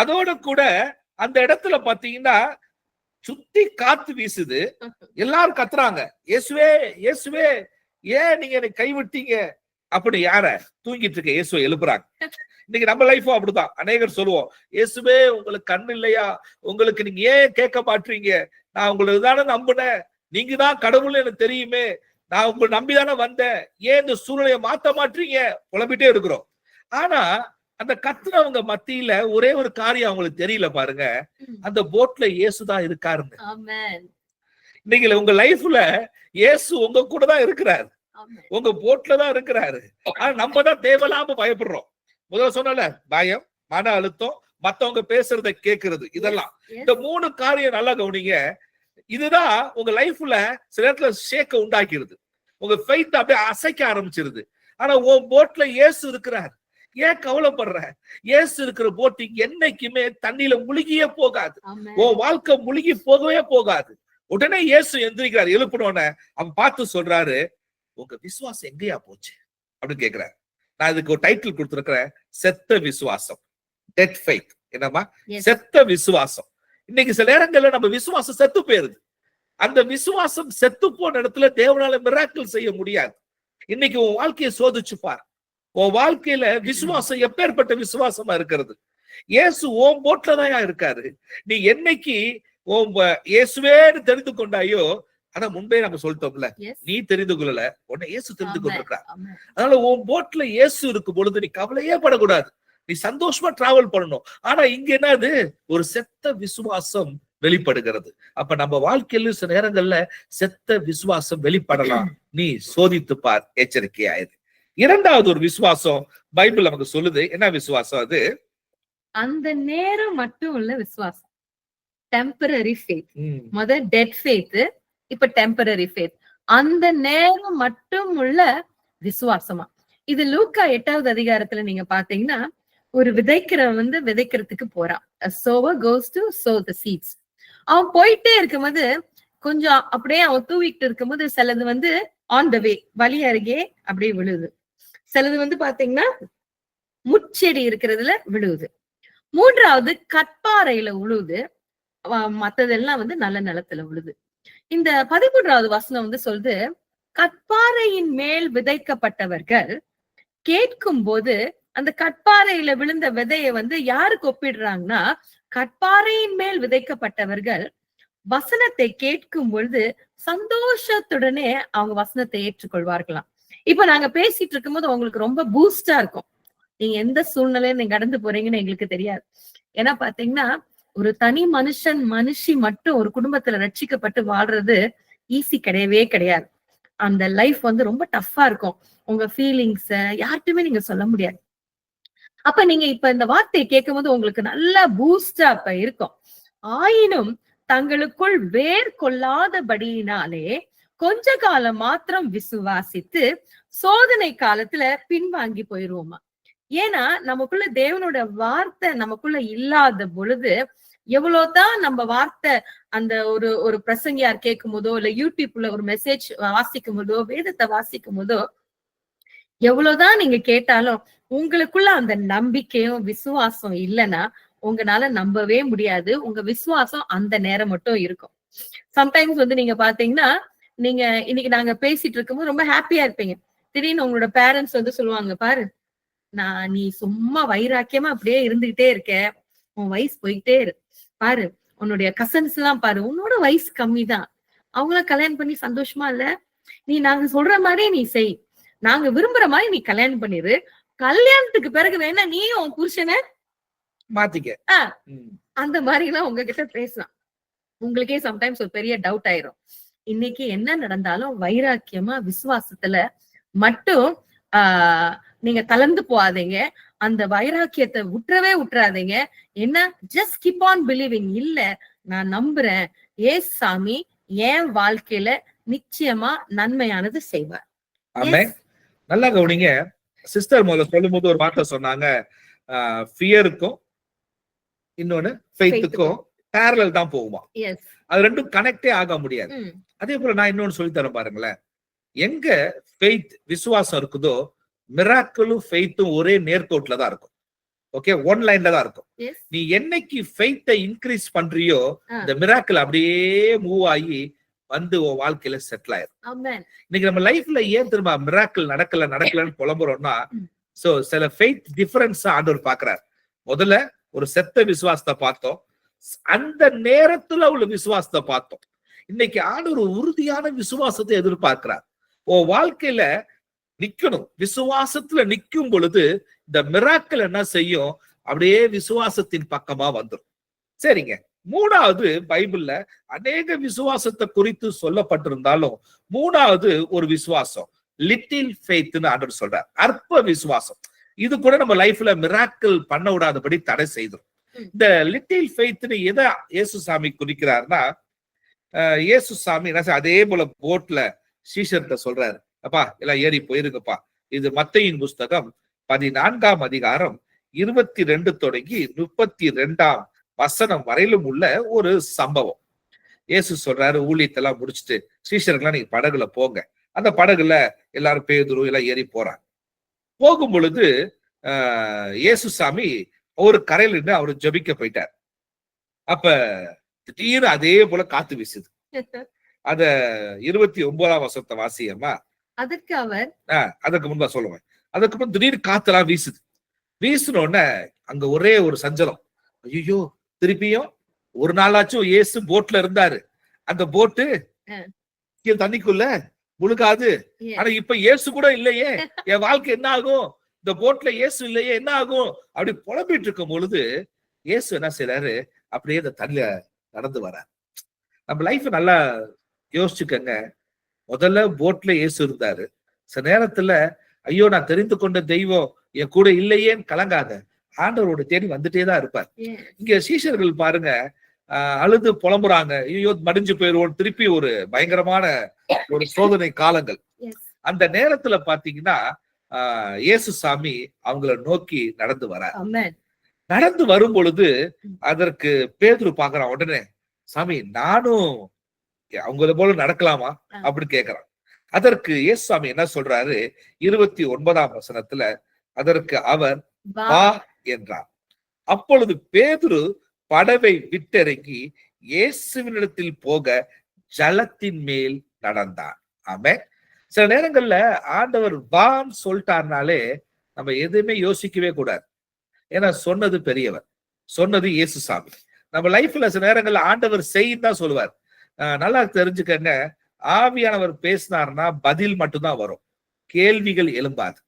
அதோட கூட அந்த இடத்துல பாத்தீங்கன்னா சுத்தி காத்து வீசுது, எல்லாரும் கத்துறாங்க, இயேசுவே இயேசுவே ஏன் நீங்க என்னை கைவிட்டீங்க அப்படி. யார தூங்கிட்டு இருக்க இயேசுவை எழுப்புறாங்க. இன்னைக்கு நம்ம லைஃபும் அப்படிதான். அநேகர் சொல்லுவோம், இயேசுவே உங்களுக்கு கண் இல்லையா, உங்களுக்கு நீங்க ஏன் கேட்க மாட்டீங்க, நான் உங்களை தானே நம்பினேன், நீங்க தான் கடவுள் எனக்கு தெரியுமே, நான் உங்களை நம்பிதானே வந்தேன், ஏன் இந்த சூழ்நிலையை மாத்த மாட்டீங்க புலம்பிட்டே இருக்கிறோம். ஆனா அந்த கத்துறவங்க மத்தியில ஒரே ஒரு காரியம் அவங்களுக்கு தெரியல பாருங்க, அந்த போட்ல இயேசுதான் இருக்காருன்னு. இன்னைக்கு உங்க லைஃப்ல இயேசு உங்க கூட தான் இருக்கிறாரு, உங்க போட்ல தான் இருக்கிறாரு. ஆனா நம்ம தான் தேவையில்லாம பயப்படுறோம். முதல்ல சொன்னல, பயம், மன அழுத்தம், மத்தவங்க பேசுறத கேட்கறது, இதெல்லாம் இந்த 3 காரியம் நல்லா கவனிங்க. இதுதான் உங்க லைஃப்ல சில இடத்துல ஷேக்க உண்டாக்கிடுது, உங்க ஃபெய்த் அப்படியே அசைக்க ஆரம்பிச்சிருது. ஆனா உன் போட்ல இயேசு இருக்கிறார், ஏன் கவலைப்படுற? இயேசு இருக்கிற போட் என்னைக்குமே தண்ணியில முழுகியே போகாது, உன் வாழ்க்கை முழுகி போகவே போகாது. உடனே இயேசு எந்திரிக்கிறார். எழுப்பினோன்னு அவன் பார்த்து சொல்றாரு, உங்க விசுவாசம் எங்கேயா போச்சு அப்படின்னு கேட்கிறாரு. நான் இதுக்கு ஒரு டைட்டில் கொடுத்திருக்கிறேன், செத்த விசுவாசம், டெட் ஃபெய்த். என்னமா செத்த விசுவாசம்? இன்னைக்கு சில நேரங்கள்ல நம்ம விசுவாசம் செத்து போயிருது. அந்த விசுவாசம் செத்து போன இடத்துல தேவனால மிராக்கிள் செய்ய முடியாது. இன்னைக்கு உன் வாழ்க்கையை சோதிச்சு பார். உன் வாழ்க்கையில விசுவாசம் எப்பேற்பட்ட விசுவாசமா இருக்கிறது? இயேசு உன் போட்ல தான் இருக்காரு. நீ என்னைக்கு இயேசுவேன்னு தெரிந்து கொண்டாயோ, ஆனா முன்பே நம்ம சொல்லிட்டோம்ல, நீ தெரிந்து கொள்ளல, உன்னை இயேசு தெரிந்து கொண்டிருக்கிறார். அதனால உன் போட்ல இயேசு இருக்கும் பொழுது நீ கவலையே படக்கூடாது, நீ சந்தோஷமா டிராவல் பண்ணணும். ஆனா இங்க என்னது, ஒரு செத்த விசுவாசம் வெளிப்படுகிறது. அப்ப நம்ம வாழ்க்கையில சில நேரங்கள்ல செத்த விசுவாசம் வெளிப்படலாம். நீ சோதித்து பார், எச்சரிக்கையாயிரு. இரண்டாவது ஒரு விசுவாசம் பைபிள் நமக்கு சொல்லுது. என்ன விசுவாசம் அது? அந்த நேரம் மட்டும் உள்ள விசுவாசம். Temporary faith. முதல் டெட் ஃபேத், இப்ப டெம்பரரி ஃபேத். அந்த நேரம் மட்டும் உள்ள விசுவாசமா. இது லூக்கா 8வது அதிகாரத்துல நீங்க பாத்தீங்கன்னா, ஒரு விதைக்கிறவன் விதைக்கிறதுக்கு போறான். A sower goes to sow the seeds. அவன் போயிட்டே இருக்கும்போது கொஞ்சம் அப்படியே அவன் தூவிட்டு இருக்கும்போது சிலது ஆன் த வே, வழி அருகே அப்படியே விழுது. சிலது பாத்தீங்கன்னா முச்செடி இருக்கிறதுல விழுவுது. மூன்றாவது கற்பாறையில விழுது. மத்ததெல்லாம் நல்ல நிலத்துல விழுது. இந்த 13வது வசனம் சொல்லுது, கற்பாறையின் மேல் விதைக்கப்பட்டவர்கள் கேட்கும் போது அந்த கற்பாறையில விழுந்த விதைய யாருக்கு ஒப்பிடுறாங்கன்னா, கற்பாறையின் மேல் விதைக்கப்பட்டவர்கள் வசனத்தை கேட்கும் பொழுது சந்தோஷத்துடனே அவங்க வசனத்தை ஏற்றுக்கொள்வார்களாம். இப்ப நாங்க பேசிட்டு இருக்கும்போது உங்களுக்கு ரொம்ப பூஸ்டா இருக்கும். நீங்க எந்த சூழ்நிலையில நீங்க கடந்து போறீங்கன்னு எங்களுக்கு தெரியாது. ஏன்னா பாத்தீங்கன்னா, ஒரு தனி மனுஷி மட்டும் ஒரு குடும்பத்துல ரட்சிக்கப்பட்டு வாழ்றது ஈஸி கிடையவே கிடையாது. அந்த லைஃப் ரொம்ப டஃப்பா இருக்கும். உங்க ஃபீலிங்ஸ யார்கிட்டயுமே நீங்க சொல்ல முடியாது. அப்ப நீங்க இப்ப இந்த வார்த்தையை கேட்கும் போது உங்களுக்கு நல்ல பூஸ்டா இப்ப இருக்கும். ஆயினும் தங்களுக்குள் வேர் கொள்ளாதபடியினாலே கொஞ்ச காலம் மாத்திரம் விசுவாசித்து சோதனை காலத்துல பின்வாங்கி போயிருவோமா. ஏன்னா நமக்குள்ள தேவனோட வார்த்தை நமக்குள்ள இல்லாத பொழுது எவ்வளவுதான் நம்ம வார்த்தை அந்த ஒரு பிரசங்கியார் கேட்கும் போதோ இல்ல யூடியூப்ல ஒரு மெசேஜ் வாசிக்கும் போதோ வேதத்தை வாசிக்கும் போதோ எவ்வளவுதான் நீங்க கேட்டாலும் உங்களுக்குள்ள அந்த நம்பிக்கையும் விசுவாசம் இல்லைன்னா உங்களால நம்பவே முடியாது. உங்க விசுவாசம் அந்த நேரம் மட்டும் இருக்கும். சம்டைம்ஸ் நீங்க பாத்தீங்கன்னா, நீங்க இன்னைக்கு நாங்க பேசிட்டு இருக்கும்போது ரொம்ப ஹாப்பியா இருப்பீங்க. திடீர்னு உங்களோட பேரண்ட்ஸ் சொல்லுவாங்க, பாரு நீ சும்மா வைராக்கியமா அப்படியே இருந்துகிட்டே இருக்க, உன் வயசு போயிட்டே இரு, பாரு உன்னுடைய கசன்ஸ் எல்லாம் பாரு, உன்னோட வயசு கம்மி தான், அவங்கள கல்யாணம் பண்ணி சந்தோஷமா இல்ல, நீ நாங்க சொல்ற மாதிரி நீ செய், நாங்க விரும்புற மாதிரி நீ கல்யாணம் பண்ணிரு, கல்யாணத்துக்கு பிறகு வேணா நீ உன் புருஷனை மாத்திக்க. அந்த மாதிரி எல்லாம் உங்ககிட்ட பேசலாம். உங்களுக்கே சம்டைம்ஸ் ஒரு பெரிய டவுட் ஆயிரும். இன்னைக்கு என்ன நடந்தாலும் வைராக்கியமா விசுவாசத்துல மட்டும் நீங்க கலந்து போகாதீங்க. அந்த வைராக்கியத்தை விட்டுறாதீங்க. என்ன, ஜஸ்ட் கீப் ஆன் பிலீவிங். இல்ல நான் நம்புறேன், ஏசு சாமி என் வாழ்க்கையில நிச்சயமா நன்மையானது செய்வார். ஆமென். நல்லா கவனிங்க. சிஸ்டர் முதல்ல சொல்லும் போது ஒரு வார்த்தை சொன்னாங்க, ஃபியருக்கும் இன்னொன்னு ஃபெய்த்துக்கும் பேரலல் தான் போகுமா. அது ரெண்டும் கனெக்டே ஆக முடியாது. அதே போல நான் இன்னொன்னு சொல்லி தரேன் பாருங்களேன். எங்க ஃபெய்த் விசுவாசம் இருக்குதோ மிராக்கிளும் ஃபெய்த்தும் ஒரே நேர்கோட்டுல தான் இருக்கும். ஓகே, ஒன் லைன்ல தான் இருக்கும். நீ என்னைக்கு ஃபெய்த்தை இன்க்ரீஸ் பண்றியோ இந்த மிராக்கிள் அப்படியே மூவ் ஆகி உன் வாழ்க்கையில செட்டில் ஆயிரும். இன்னைக்கு நம்ம லைஃப்ல ஏன் திரும்ப மிராக்கிள் நடக்கலன்னு புலம்புறோம்னா, சோ சில ஃபெய்த் டிஃபரன்ஸ் ஆண்டவர் பாக்குறாரு. முதல்ல ஒரு செத்த விசுவாசத்தை பார்த்தோம், அந்த நேரத்துல உள்ள விசுவாசத்தை பார்த்தோம். இன்னைக்கு ஆண்டவர் ஒரு உறுதியான விசுவாசத்தை எதிர்பார்க்கிறார். உன் வாழ்க்கையில நிக்கணும். விசுவாசத்துல நிக்கும் பொழுது இந்த மிராக்கிள் என்ன செய்யும், அப்படியே விசுவாசத்தின் பக்கமா வந்துடும். சரிங்க. மூணாவது, பைபிள்ல அநேக விசுவாசத்தை குறித்து சொல்லப்பட்டிருந்தாலும் மூணாவது ஒரு விசுவாசம் லிட்டில் ஃபெய்த்னு ஆண்டவர் சொல்றார். அற்ப விசுவாசம். இது கூட நம்ம லைஃப்ல மிராக்கிள் பண்ண விடாதபடி தடை செய்துரும். இந்த லிட்டில் ஃபெய்த்னு எதை இயேசு சாமி குறிக்கிறார்னா, இயேசு சாமி அதே போல போட்ல சீஷர்கிட்ட சொல்றாரு, அப்பா எல்லாம் ஏறி போயிருங்கப்பா. இது மத்தேயின் புஸ்தகம் 14ஆம் அதிகாரம் 22 தொடங்கி 32ஆம் வசனம் வரையிலும் உள்ள ஒரு சம்பவம். இயேசு சொல்றாரு, ஊழியத்தெல்லாம் முடிச்சுட்டு சீஷர்கள்லாம் நீங்க படகுல போங்க. அந்த படகுல எல்லாரும் பேதுரு எல்லாம் ஏறி போறாங்க. போகும் பொழுது இயேசு சாமி ஒரு கரையில இருந்து அவரு ஜெபிக்க போயிட்டார். அப்ப திடீர்னு அதே போல காத்து வீசுது. அத 29ஆம் வசனத்தை வாசியம்மா. அதுக்கு முன்பா சொல்லுவேன். அதுக்கப்புறம் திடீர்னு காத்தெல்லாம் வீசுது. வீசின உடனே அங்க ஒரே ஒரு சஞ்சலம். ஐயோ, திருப்பியும் ஒரு நாளாச்சும் இயேசு போட்ல இருந்தாரு, அந்த போட்டு தண்ணிக்குள்ள முழுகாது. ஆனா இப்ப இயேசு கூட இல்லையே, என் வாழ்க்கை என்ன ஆகும், இந்த போட்ல இயேசு இல்லையே என்ன ஆகும் அப்படி புலம்பிட்டு இருக்கும் பொழுது இயேசு என்ன செய்யறாரு, அப்படியே இந்த நடந்து வரார். நம்ம லைஃப் நல்லா யோசிச்சுக்கங்க. முதல்ல போட்ல இயேசு இருந்தாரு. சில நேரத்துல ஐயோ நான் தெரிந்து கொண்ட தெய்வம் என் கூட இல்லையேன்னு கலங்காத, ஆண்டவரோட தேடி வந்துட்டே தான் இருப்பார். இங்க சீஷர்கள் பாருங்க, அழுது புலம்புறாங்க, ஐயோ மடிஞ்சு போயிருவோம். திருப்பி ஒரு பயங்கரமான ஒரு சோதனை காலங்கள். அந்த நேரத்துல பாத்தீங்கன்னா இயேசு சாமி அவங்கள நோக்கி நடந்து வரார். நடந்து வரும் பொழுது அதற்கு பேதுரு பாக்குறான். உடனே சாமி நானும் அவங்கள போல நடக்கலாமா அப்படின்னு கேக்குறான். அதற்கு இயேசு சாமி என்ன சொல்றாரு? 29ஆம் வசனத்துல அதற்கு அவர் வா என்றார். அப்பொழுது பேதுரு படவை விட்டிறங்கி இயேசுவினிடத்தில் போக ஜலத்தின் மேல் நடந்தான். ஆமென். சில நேரங்கள்ல ஆண்டவர் வான்னு சொல்லிட்டாருனாலே நம்ம எதுவுமே யோசிக்கவே கூடாது. ஏன்னா சொன்னது பெரியவர், சொன்னது இயேசு சாமி. நம்ம லைஃப்ல சில நேரங்கள்ல ஆண்டவர் செய்யும் தான் சொல்லுவார். நல்லா தெரிஞ்சுக்கங்க, ஆவியானவர் பேசினார்னா பதில் மட்டும்தான் வரும், கேள்விகள் எழும்பாது.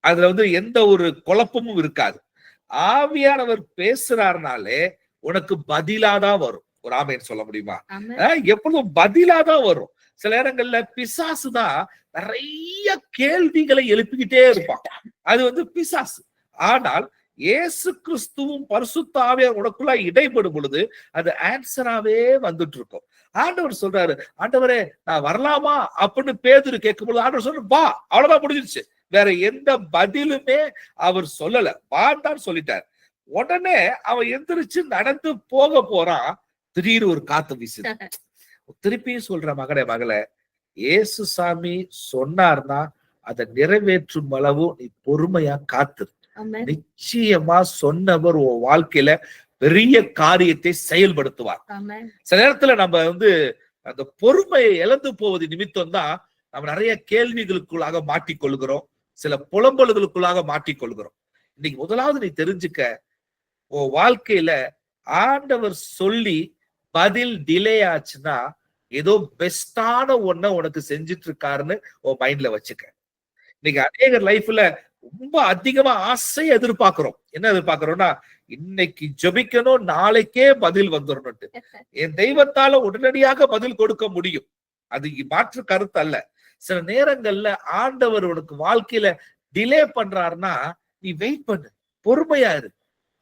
அதுல எந்த ஒரு குழப்பமும் இருக்காது. ஆவியானவர் பேசுறாருனாலே உனக்கு பதிலாதான் வரும். ஒரு ஆமேன்னு சொல்ல முடியுமா? எப்பொழுதும் பதிலாதான் வரும். சில நேரங்கள்ல பிசாசுதான் நிறைய கேள்விகளை எழுப்பிக்கிட்டே இருப்பான். அது பிசாசு. ஆனால் இயேசு கிறிஸ்துவும் பரிசுத்த ஆவியார் உனக்குள்ள இடைப்படும் பொழுது அது ஆன்சராவே வந்துட்டு இருக்கும். ஆண்டவர் சொல்றாரு, ஆண்டவரே நான் வரலாமா அப்படின்னு பேதுரு கேட்கும் பொழுது ஆண்டவர் சொல்ற வா, அவ்வளவுதான் முடிஞ்சிருச்சு. வேற எந்த பதிலுமே அவர் சொல்லல, வான்னு சொல்லிட்டார். உடனே அவன் எந்திரிச்சு நடந்து போக போறான். திடீர்னு ஒரு காத்து வீசுது. திருப்பியும் சொல்ற மகளே, இயேசு சாமி சொன்னார்னா அதை நிறைவேற்றும் அளவு நீ பொறுமையா காத்துரு. நிச்சயமா சொன்னவர் உன் வாழ்க்கையில பெரிய காரியத்தை செயல்படுத்துவார். சில நேரத்துல நம்ம அந்த பொறுமையை இழந்து போவது நிமித்தம் தான் நம்ம நிறைய கேள்விகளுக்குள்ளாக மாட்டிக்கொள்கிறோம், சில புலம்பல்களுக்குள்ளாக மாட்டிக்கொள்கிறோம். இன்னைக்கு முதலாவது நீ தெரிஞ்சுக்க, உன் வாழ்க்கையில ஆண்டவர் சொல்லி பதில் டிலே ஆச்சுன்னா ஏதோ பெஸ்டான ஒன்ன உனக்கு செஞ்சிட்டு இருக்காருன்னு உன் மைண்ட்ல வச்சுக்க. இன்னைக்கு அநேக லைஃப்ல ரொம்ப அதிகமா ஆசை எதிர்பார்க்கிறோம். என்ன எதிர்பார்க்கிறோம்னா, இன்னைக்கு ஜெபிக்கணும், நாளைக்கே பதில் வந்துடணும். என் தெய்வத்தால உடனடியாக பதில் கொடுக்க முடியும், அது மாற்று கருத்து அல்ல. சில நேரங்கள்ல ஆண்டவர் உனக்கு வாழ்க்கையில டிலே பண்றாருன்னா நீ வெயிட் பண்ணு, பொறுமையாயிரு.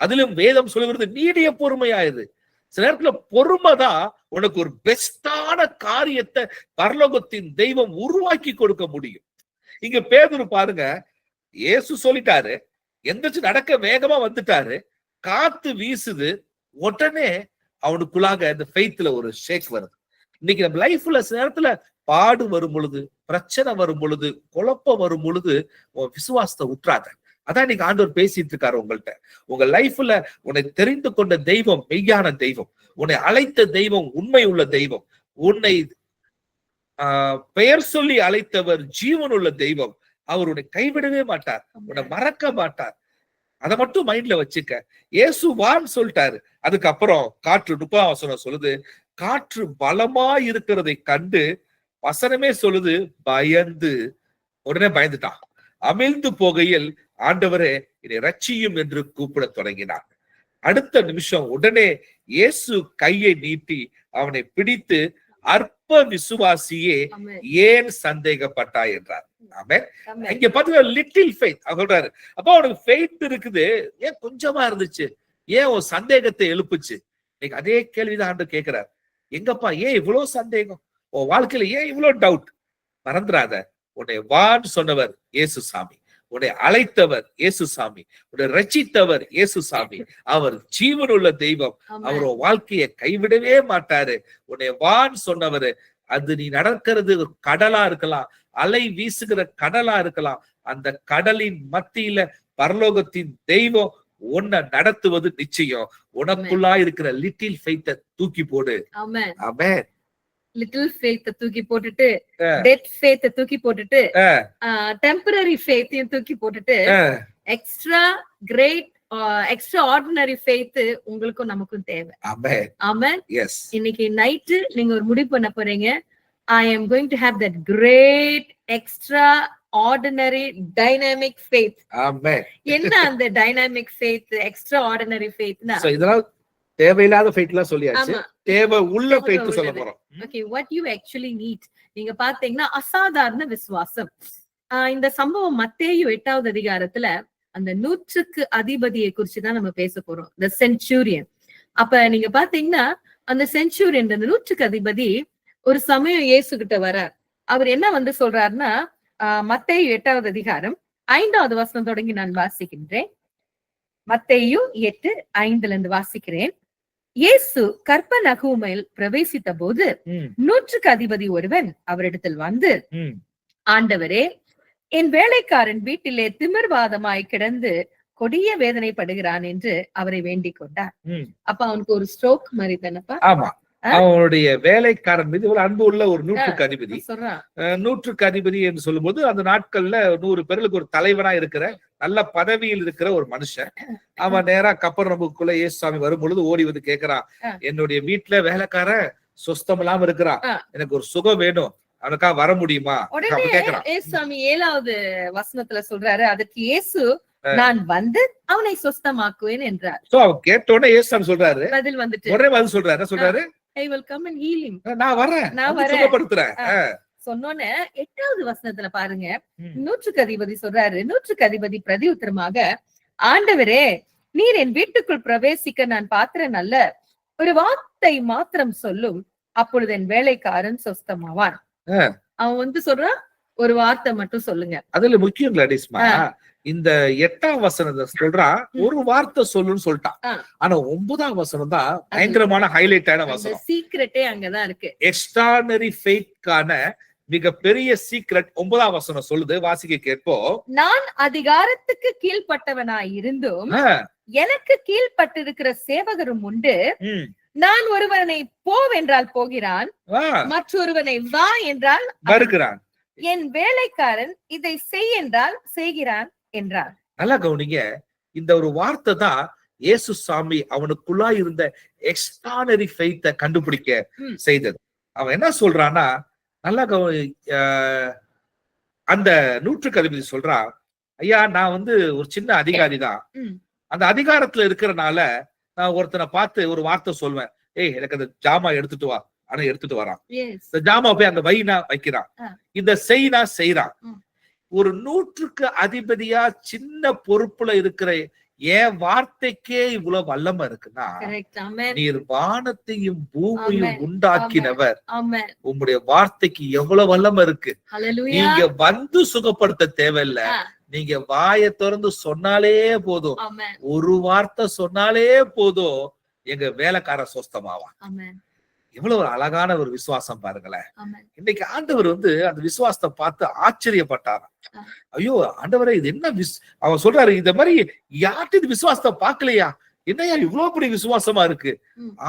அதிலும் வேதம் சொல்லுகிறது நீடிய பொறுமையாயிரு. சில நேரத்துல பொறுமைதான் உனக்கு ஒரு பெஸ்டான காரியத்தை பரலோகத்தின் தெய்வம் உருவாக்கி கொடுக்க முடியும். இங்க பேதுரு பாருங்க, இயேசு சொல்லிட்டாரு, எந்திரிச்சு நடக்க வேகமா வந்துட்டாரு, காத்து வீசுது, உடனே அவனுக்குள்ளாக இந்த ஃபெய்த்ல ஒரு ஷேக் வருது. இன்னைக்கு நம்ம லைஃப்ல சில நேரத்துல பாடு வரும் பொழுது, பிரச்சனை வரும் பொழுது, குழப்பம் வரும் பொழுது உன் விசுவாசத்தை உற்றாத. அதான் இன்னைக்கு ஆண்டவர் பேசிட்டு இருக்காரு உங்கள்கிட்ட. உங்க லைஃப்ல உன்னை தெரிந்து கொண்ட தெய்வம் மெய்யான தெய்வம், உன்னை அழைத்த தெய்வம் உண்மை உள்ள தெய்வம், உன்னை பெயர் சொல்லி அழைத்தவர் ஜீவன் உள்ள தெய்வம். அவர் உன்னை கைவிடவே மாட்டார், உன்னை மறக்க மாட்டார். அதை மட்டும் மைண்ட்ல வச்சுக்க. இயேசு வான்னு சொல்லிட்டாரு. அதுக்கப்புறம் காற்று 30ஆம் வசனம் சொல்லுது, காற்று பலமா இருக்கிறதை கண்டு வசனமே சொல்லுது பயந்து, உடனே பயந்துட்டான். அமிழ்ந்து போகையில் ஆண்டவரே என்னை ரட்சியும் என்று கூப்பிட தொடங்கினார். அடுத்த நிமிஷம் உடனே இயேசு கையை நீட்டி அவனை பிடித்து, அற்ப விசுவாசியே ஏன் சந்தேகப்பட்டாய் என்றார். ஆமென். இங்க பாத்தீங்கன்னா லிட்டில் ஃபெய்த் சொல்றாரு. அப்ப அவனுக்கு ஃபெய்த் இருக்குது, ஏன் கொஞ்சமா இருந்துச்சு, ஏன் ஒரு சந்தேகத்தை எழுப்புச்சு? இன்னைக்கு அதே கேள்விதான் ஆண்டவர் கேட்கிறார். எங்கப்பா ஏன் இவ்வளவு சந்தேகம், உன் வாழ்க்கையில ஏன் இவ்வளவு டவுட்? மறந்துடாத, உன்னை வான்னு சொன்னவர் இயேசு சாமி, உன்னை அழைத்தவர் இயேசு சாமி, உன்னை ரட்சித்தவர் இயேசு சாமி. அவர் ஜீவனுள்ள தெய்வம், அவர் வாழ்க்கையை கைவிடவே மாட்டாரு. உன்னை வான்னு சொன்னவரு. அது நீ நடக்கிறது கடலா இருக்கலாம், அலை வீசுகிற கடலா இருக்கலாம். அந்த கடலின் மத்தியில பரலோகத்தின் தெய்வம் உன்னை நடத்துவது நிச்சயம். உனக்குள்ளா இருக்கிற லிட்டில் ஃபெய்த்தை தூக்கி போடு. ஆமென். லிட்டில் ஃபெய்த்தை தூக்கி போட்டுட்டு, டெட் ஃபெய்த்தை தூக்கி போட்டுட்டு, டெம்பரரி ஃபெய்த்தையும் தூக்கி போட்டுட்டு, extra great extraordinary faith உங்களுக்கும் நமக்கும் தேவை. ஆமென். இன்னைக்கு நைட்டு நீங்க ஒரு முடிவு பண்ண போறீங்க, I am going to have that great extra ordinary dynamic faith. Amen. என்ன அந்த dynamic faith, extra ordinary faithனா? இதெல்லாம் தேவையில்லாத ஃபெய்த் எல்லாம் சொல்லியாச்சு. ஆமா. தேவை உள்ள தேவை ஃபெய்த் சொல்ல உள்ளது. போறோம். Okay, what you actually NEET. நீங்க பாத்தீங்கன்னா அசாதாரண விசுவாசம். இந்த சம்பவம் மத்தேயு 8வது அதிகாரத்துல அந்த 100க்கு அதிபதியை குறிச்சுதான் நம்ம பேச போறோம். த சென்ச்சூரியன். அப்ப நீங்க பாத்தீங்கன்னா அந்த சென்ச்சூரியன், அந்த 100க்கு அதிபதி ஒரு சமயம் இயேசு கிட்ட வரார். அவர் என்ன வந்து சொல்றாருன்னா, மத்தேயு 8வது அதிகாரம் 5வது வசனம் தொடங்கி நான் வாசிக்கின்றேன். மத்தேயு 8:5 இருந்து வாசிக்கிறேன். இயேசு கற்பநகூமில் பிரவேசித்த போது 100க்கு அதிபதி ஒருவன் அவரிடத்தில் வந்து, ஆண்டவரே, என் வேலைக்காரன் வீட்டிலே திமிர்வாதமாய் கிடந்து கொடிய வேதனைப்படுகிறான் என்று அவரை வேண்டிக் கொண்டார். அப்ப அவனுக்கு ஒரு ஸ்ட்ரோக் மாதிரி தானப்பா? ஆமா, அவனுடைய வேலைக்காரன் மீது ஒரு அன்பு உள்ள ஒரு 100க்கு அதிபதி. சொல்றான் 100க்கு அதிபதி என்று சொல்லும் போது அந்த நாட்கள்ல 100 பேருக்கு ஒரு தலைவனா இருக்கிற நல்ல பதவியில் இருக்கிற ஒரு மனுஷன். அவன் நேரா கப்பர்நகூமுக்குள்ள இயேசுசாமி வரும் பொழுது ஓடி வந்து கேக்குறான், என்னுடைய வீட்டுல வேலைக்காரன் சொஸ்தம் இல்லாம இருக்கிறான், எனக்கு ஒரு சுகம் வேணும், அவனுக்கா வர முடியுமா கேக்குறான். இயேசுசாமி 7வது வசனத்துல சொல்றாரு, அதுக்கு இயேசு, நான் வந்து அவனை சொஸ்தமாக்குவேன் என்றார். சோ அவன் கேட்ட உடனே இயேசுசாமி சொல்றாரு, பதில் வந்துட்டு ஒரே பதில் சொல்றாரு. என்ன சொல்றாரு? I will come and heal him. நான் வரேன், சுகப்படுத்துறேன். சொன்னோன்னே 8வது வசனத்துல பாருங்க, 100க்கு அதிபதி சொல்றாரு. 100க்கு அதிபதி பிரதி உத்தரமாக, ஆண்டவரே, நீர் என் வீட்டுக்குள் பிரவேசிக்க நான் பாத்திரன் அல்ல, ஒரு வார்த்தை மாத்திரம் சொல்லும், அப்பொழுது என் வேலைக்காரன் சொஸ்தமாவான். அவன் வந்து சொல்றான், ஒரு வார்த்தை மட்டும் சொல்லுங்க. அதுல முக்கியம் கிளாடிஸ்மா, இந்த 8ஆம் வசனத்தை சொல்றான், ஒரு வார்த்தை சொல்லுன்னு சொல்லிட்டான். ஆனா 9ஆம் வசனம் தான் பயங்கரமான ஹைலைட்டான வசனம். சீக்ரெட்டே அங்கதான் இருக்கு. எக்ஸ்ட்ரானரி ஃபெய்த்கான மிகப்பெரிய சீக்ரெட் 9ஆம் வசனம் சொல்லுது. வாசிக்க கேட்போம். நான் அதிகாரத்துக்கு கீழ்ப்பட்டவனாய் இருந்தும் எனக்கு கீழ்பட்டிருக்கிற சேவகரும் உண்டு. நான் ஒருவனை போவென்றால் போகிறான், மற்றொருவனை வா என்றால் வருகிறான், என் வேலைக்காரன் இதை செய் என்றால் செய்கிறான் என்றார். நல்லா கவனிங்க, இந்த ஒரு வார்த்தை தான் இயேசுசாமி அவனுக்குள்ளா இருந்த எக்ஸ்ட்ரானரி ஃபெய்த்தை கண்டுபிடிக்க செய்தது. அவன் என்ன சொல்றான்னா, நல்லா அந்த 100க்கு அதிபதி சொல்றான், ஐயா, நான் வந்து ஒரு சின்ன அதிகாரி தான், அந்த அதிகாரத்துல இருக்கிறனால நான் ஒருத்தனை பார்த்து ஒரு வார்த்தை சொல்வேன், ஏய், எனக்கு அந்த ஜாமா எடுத்துட்டு வா, ஆனா எடுத்துட்டு வரான். இந்த ஜாமா போய் அங்க வைனா வைக்கிறான், இந்த செய்னா செய்யறான். ஒரு 100க்கு அதிபதியா சின்ன பொறுப்புல இருக்கிற என் வார்த்தைக்கே இவ்வளவு வல்லமை இருக்குன்னா, நீர் வானத்தையும் பூமியும் உண்டாக்கினவர், உங்களுடைய வார்த்தைக்கு எவ்வளவு வல்லமை இருக்கு. நீங்க வந்து சுகப்படுத்த தேவையில்லை, நீங்க வாயை திறந்து சொன்னாலே போதும், ஒரு வார்த்தை சொன்னாலே போதும், எங்க வேலைக்கார சொஸ்தமாவான். எவ்வளவு ஒரு அழகான ஒரு விசுவாசம் பாருங்களேன். இன்னைக்கு ஆண்டவர் வந்து அந்த விசுவாசத்தை பார்த்து ஆச்சரியப்பட்டாராம். ஐயோ ஆண்டவரே, இது என்ன அவன் சொல்றாரு, இந்த மாதிரி யார்கிட்ட இது விசுவாசத்தை பார்க்கலையா, என்னையா இவ்வளவு பெரிய விசுவாசமா இருக்கு.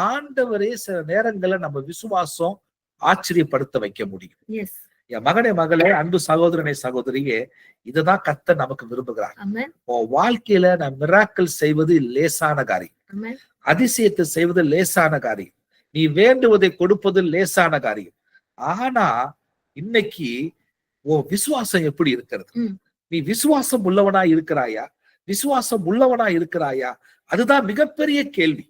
ஆண்டவரே சில நேரங்கள்ல நம்ம விசுவாசம் ஆச்சரியப்படுத்த வைக்க முடியும். என் மகனே, மகளே, அன்பு சகோதரனே, சகோதரியே, இதுதான் கர்த்தர் நமக்கு விரும்புகிறார். உன் வாழ்க்கையில நான் மிராக்கிள் செய்வது லேசான காரியம், அதிசயத்தை செய்வது லேசான காரியம், நீ வேண்டுவதை கொடுப்பது லேசான காரியம். ஆனா இன்னைக்கு உன் விசுவாசம் எப்படி இருக்கிறது? நீ விசுவாசம் உள்ளவனா இருக்கிறாயா? விசுவாசம் உள்ளவனா இருக்கிறாயா? அதுதான் மிகப்பெரிய கேள்வி.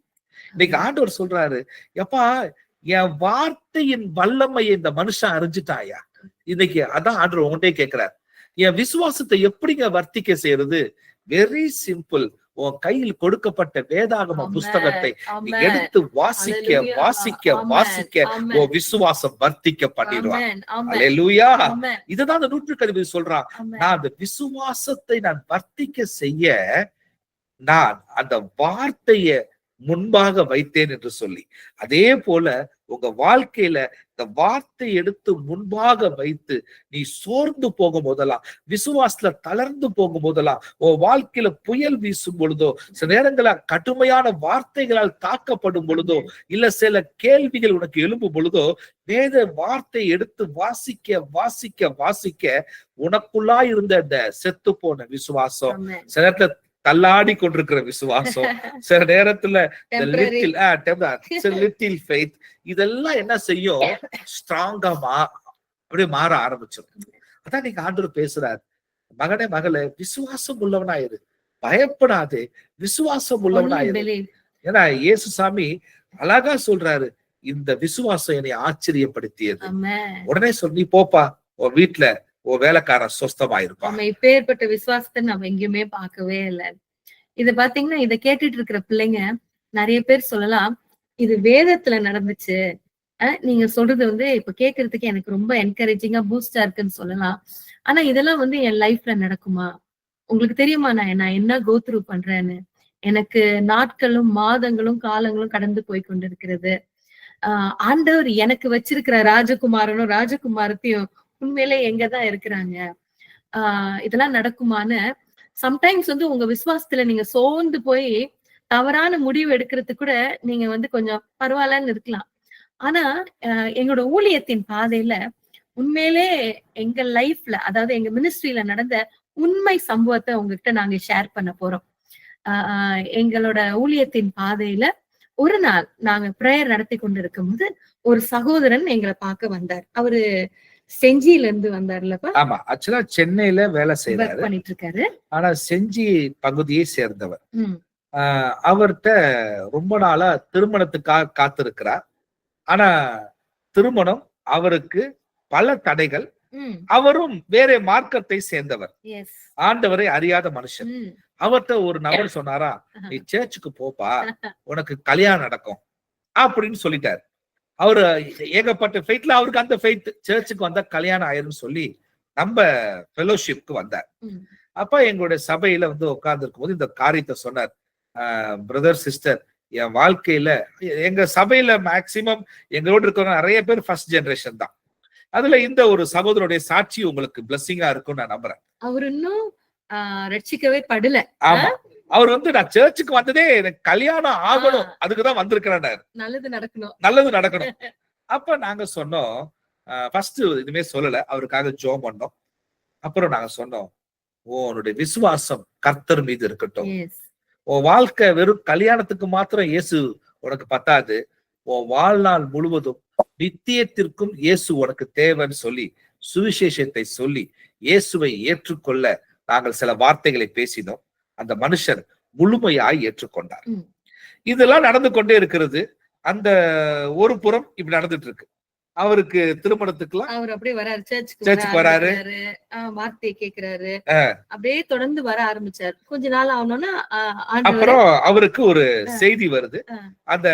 இன்னைக்கு ஆண்டவர் சொல்றாரு, எப்பா, என் வார்த்தையின் வல்லமையை இந்த மனுஷன் அறிஞ்சிட்டாயா? இன்னைக்கு அதான் ஆண்டவர் உன்கிட்டே கேட்கிறார், என் விசுவாசத்தை எப்படிங்க வர்த்திக்க செய்யறது? Very simple. உன் கையில் கொடுக்கப்பட்ட வேதாகம புஸ்தகத்தை எடுத்து வாசிக்க வாசிக்க வாசிக்க உன் விசுவாசம் வர்த்திக்க பண்ணிடுவான். அல்லேலூயா. இதுதான் அந்த 100க்கு அதிபதி சொல்றான், நான் அந்த விசுவாசத்தை நான் வர்த்திக்க செய்ய நான் அந்த வார்த்தைய முன்பாக வைத்தேன் என்று சொல்லி, அதே போல உங்க வாழ்க்கையில இந்த வார்த்தை எடுத்து முன்பாக வைத்து நீ சோர்ந்து போகும் போதெல்லாம், விசுவாசத்துல தளர்ந்து போகும் போதெல்லாம், உன் வாழ்க்கையில புயல் வீசும் பொழுதோ, சில நேரங்கள கடுமையான வார்த்தைகளால் தாக்கப்படும் பொழுதோ, இல்ல சில கேள்விகள் உனக்கு எழும்பும் பொழுதோ, வேத வார்த்தை எடுத்து வாசிக்க வாசிக்க வாசிக்க உனக்குள்ளா இருந்த அந்த செத்து போன விசுவாசம், சில நேரத்துல தள்ளாடி கொண்டிருக்கிற விசுவாசம், சில நேரத்துல லிட்டில் ஃபெய்த், இதெல்லாம் என்ன செய்யும்? ஸ்ட்ராங்கா அப்படியே மாற ஆரம்பிச்சிடும். அதான் நீங்க ஆண்டவர் பேசுறாரு, மகனே, மகளே, விசுவாசம் உள்ளவனாயிரு, பயப்படாதே, விசுவாசம் உள்ளவனாயிரு. ஏன்னா இயேசுசாமி அழகா சொல்றாரு, இந்த விசுவாசம் என்னை ஆச்சரியப்படுத்தியது. ஆமென். உடனே சொல்லி போப்பா, உன் வீட்டுல உன் வேலைக்காரன் சொஸ்தமாயிருப்பான். நம்ம இப்பேற்பட்ட விசுவாசத்தை நம்ம எங்கேயுமே பார்க்கவே இல்லை. இத பாத்தீங்கன்னா, இத கேட்டுட்டு இருக்கிற பிள்ளைங்க நிறைய பேர் சொல்லலாம், இது வேதத்துல நடந்துச்சு. நீங்க சொல்றது வந்து இப்ப கேட்கறதுக்கு எனக்கு ரொம்ப என்கரேஜிங்கா பூஸ்டா இருக்குன்னு சொல்லலாம். ஆனா இதெல்லாம் வந்து என் லைஃப்ல நடக்குமா? உங்களுக்கு தெரியுமா நான் என்ன கோ த்ரூ பண்றேன்னு? எனக்கு நாட்களும், மாதங்களும், காலங்களும் கடந்து போய் கொண்டிருக்கிறது. ஆண்டவர் எனக்கு வச்சிருக்கிற ராஜகுமாரனும், ராஜகுமாரத்தையும் உண்மையிலே எங்கதான் இருக்கிறாங்க? இதெல்லாம் நடக்குமான்னு சம்டைம்ஸ் வந்து உங்க விசுவாசத்துல நீங்க சோர்ந்து போய் தவறான முடிவு எடுக்கிறதுக்கு கூட நீங்க வந்து கொஞ்சம் பரவாயில்லன்னு இருக்கலாம். ஆனா எங்களோட ஊழியத்தின் பாதையில உண்மையிலே எங்க லைஃப்ல, அதாவது எங்க மினிஸ்ட்ரியில நடந்த உண்மை சம்பவத்தை உங்ககிட்ட நாங்க ஷேர் பண்ண போறோம். எங்களோட ஊழியத்தின் பாதையில ஒரு நாள் நாங்க பிரேயர் நடத்தி கொண்டிருக்கும் போது ஒரு சகோதரன் எங்களை பார்க்க வந்தார். அவரு செஞ்சியில இருந்து வந்தார்லப்பா. ஆமா, ஆக்சுவலா சென்னையில வேலை செய்யறாரு, பண்ணிட்டு இருக்காரு. ஆனா செஞ்சி பகுதியை சேர்ந்தவர். அவர்கிட்ட ரொம்ப நாளா திருமணத்துக்காக காத்திருக்கிறார். ஆனா திருமணம் அவருக்கு பல தடைகள். அவரும் வேற மார்க்கத்தை சேர்ந்தவர், ஆண்டவரை அறியாத மனுஷன். அவர்கிட்ட ஒரு நபர் சொன்னாரா, நீ சர்ச்சுக்கு போப்பா, உனக்கு கல்யாணம் நடக்கும் அப்படின்னு சொல்லிட்டாரு. அவரு ஏகப்பட்ட ஃபெய்த்ல அவருக்கு அந்த ஃபெய்த், சர்ச்சுக்கு வந்தா கல்யாணம் ஆயிரும்னு சொல்லி நம்ம ஃபெலோஷிப்க்கு வந்தார். அப்ப எங்களுடைய சபையில வந்து உட்கார்ந்து இருக்கும் போது இந்த காரியத்தை சொன்னார். பிரதர் சிஸ்டர், என் வாழ்க்கையில எங்க சபையில மேக்சிமம் எங்களோட இருக்கிறவங்க நிறைய பேர் ஃபர்ஸ்ட் ஜெனரேஷன் தான். அதுல இந்த ஒரு சகோதரருடைய சாட்சி உங்களுக்கு பிளஸ்ஸிங்கா இருக்கும்னு நான் நம்புறேன். அவர் இன்னும் ரட்சிக்கவே படல. ஆமா, அவர் வந்து நான் சர்ச்சுக்கு வந்ததே எனக்கு கல்யாணம் ஆகணும், அதுக்குதான் வந்திருக்கிறேன், நல்லது நடக்கணும். அப்ப நாங்க சொன்னோம், ஃபர்ஸ்ட் இதுமே சொல்லல, அவருக்காக ஜெபம் பண்ணோம். அப்புறம் நாங்க சொன்னோம், உன்னுடைய விசுவாசம் கர்த்தர் மீது இருக்கட்டும். உன் வாழ்க்கை வெறும் கல்யாணத்துக்கு மாத்திரம் இயேசு உனக்கு பத்தாது, உன் வாழ்நாள் முழுவதும் நித்தியத்திற்கும் இயேசு உனக்கு தேவைன்னு சொல்லி சுவிசேஷத்தை சொல்லி இயேசுவை ஏற்றுக்கொள்ள நாங்கள் சில வார்த்தைகளை பேசினோம். அந்த மனுஷர் முழுமையாய் ஏற்றுக்கொண்டார். இதெல்லாம் நடந்து கொண்டே இருக்கிறது. அந்த ஒரு புறம் இப்படி நடந்துட்டு இருக்கு. அவருக்கு திருமணத்துக்குலாம் அவர் அப்படியே வராரு, சர்ச்சுக்கு வராரு, வார்த்தையை கேட்கிறாரு, அப்படியே தொடர்ந்து வர ஆரம்பிச்சாரு. கொஞ்ச நாள் ஆனோம்னா அப்புறம் அவருக்கு ஒரு செய்தி வருது. அந்த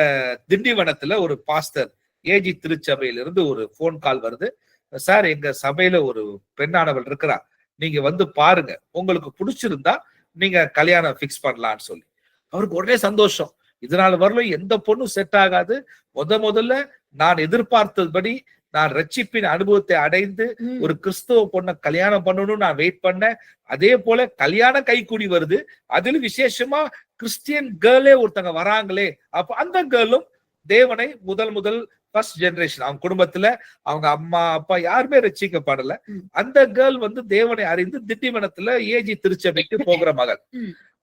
திண்டிவனத்துல ஒரு பாஸ்டர் ஏஜி திருச்சபையில இருந்து ஒரு போன் கால் வருது. சார், எங்க சபையில ஒரு பெண்ணானவள் இருக்கிறா, நீங்க வந்து பாருங்க, உங்களுக்கு பிடிச்சிருந்தா நீங்க கல்யாணம் பிக்ஸ் பண்ணலாம்னு சொல்லி. அவருக்கு உடனே சந்தோஷம். இதனால வரலும் எந்த பொண்ணும் செட் ஆகாது. முதல்ல நான் எதிர்பார்த்தபடி நான் ரட்சிப்பின் அனுபவத்தை அடைந்து ஒரு கிறிஸ்தவ பொண்ணை கல்யாணம் பண்ணணும்னு நான் வெயிட் பண்ணேன். அதே போல கல்யாணம் கைக்கூடி வருது. அதில் விசேஷமா கிறிஸ்டியன் கேர்ளே ஒருத்தங்க வராங்களே, அப்ப அந்த கேர்ளும் தேவனை முதல் ஃபர்ஸ்ட் ஜெனரேஷன், அவங்க குடும்பத்துல அவங்க அம்மா அப்பா யாருமே ரட்சிக்கப்படல. அந்த கேர்ள் வந்து தேவனை அறிந்து திண்டிவனத்துல ஏஜி திருச்சபைக்கு போகிற மகள்.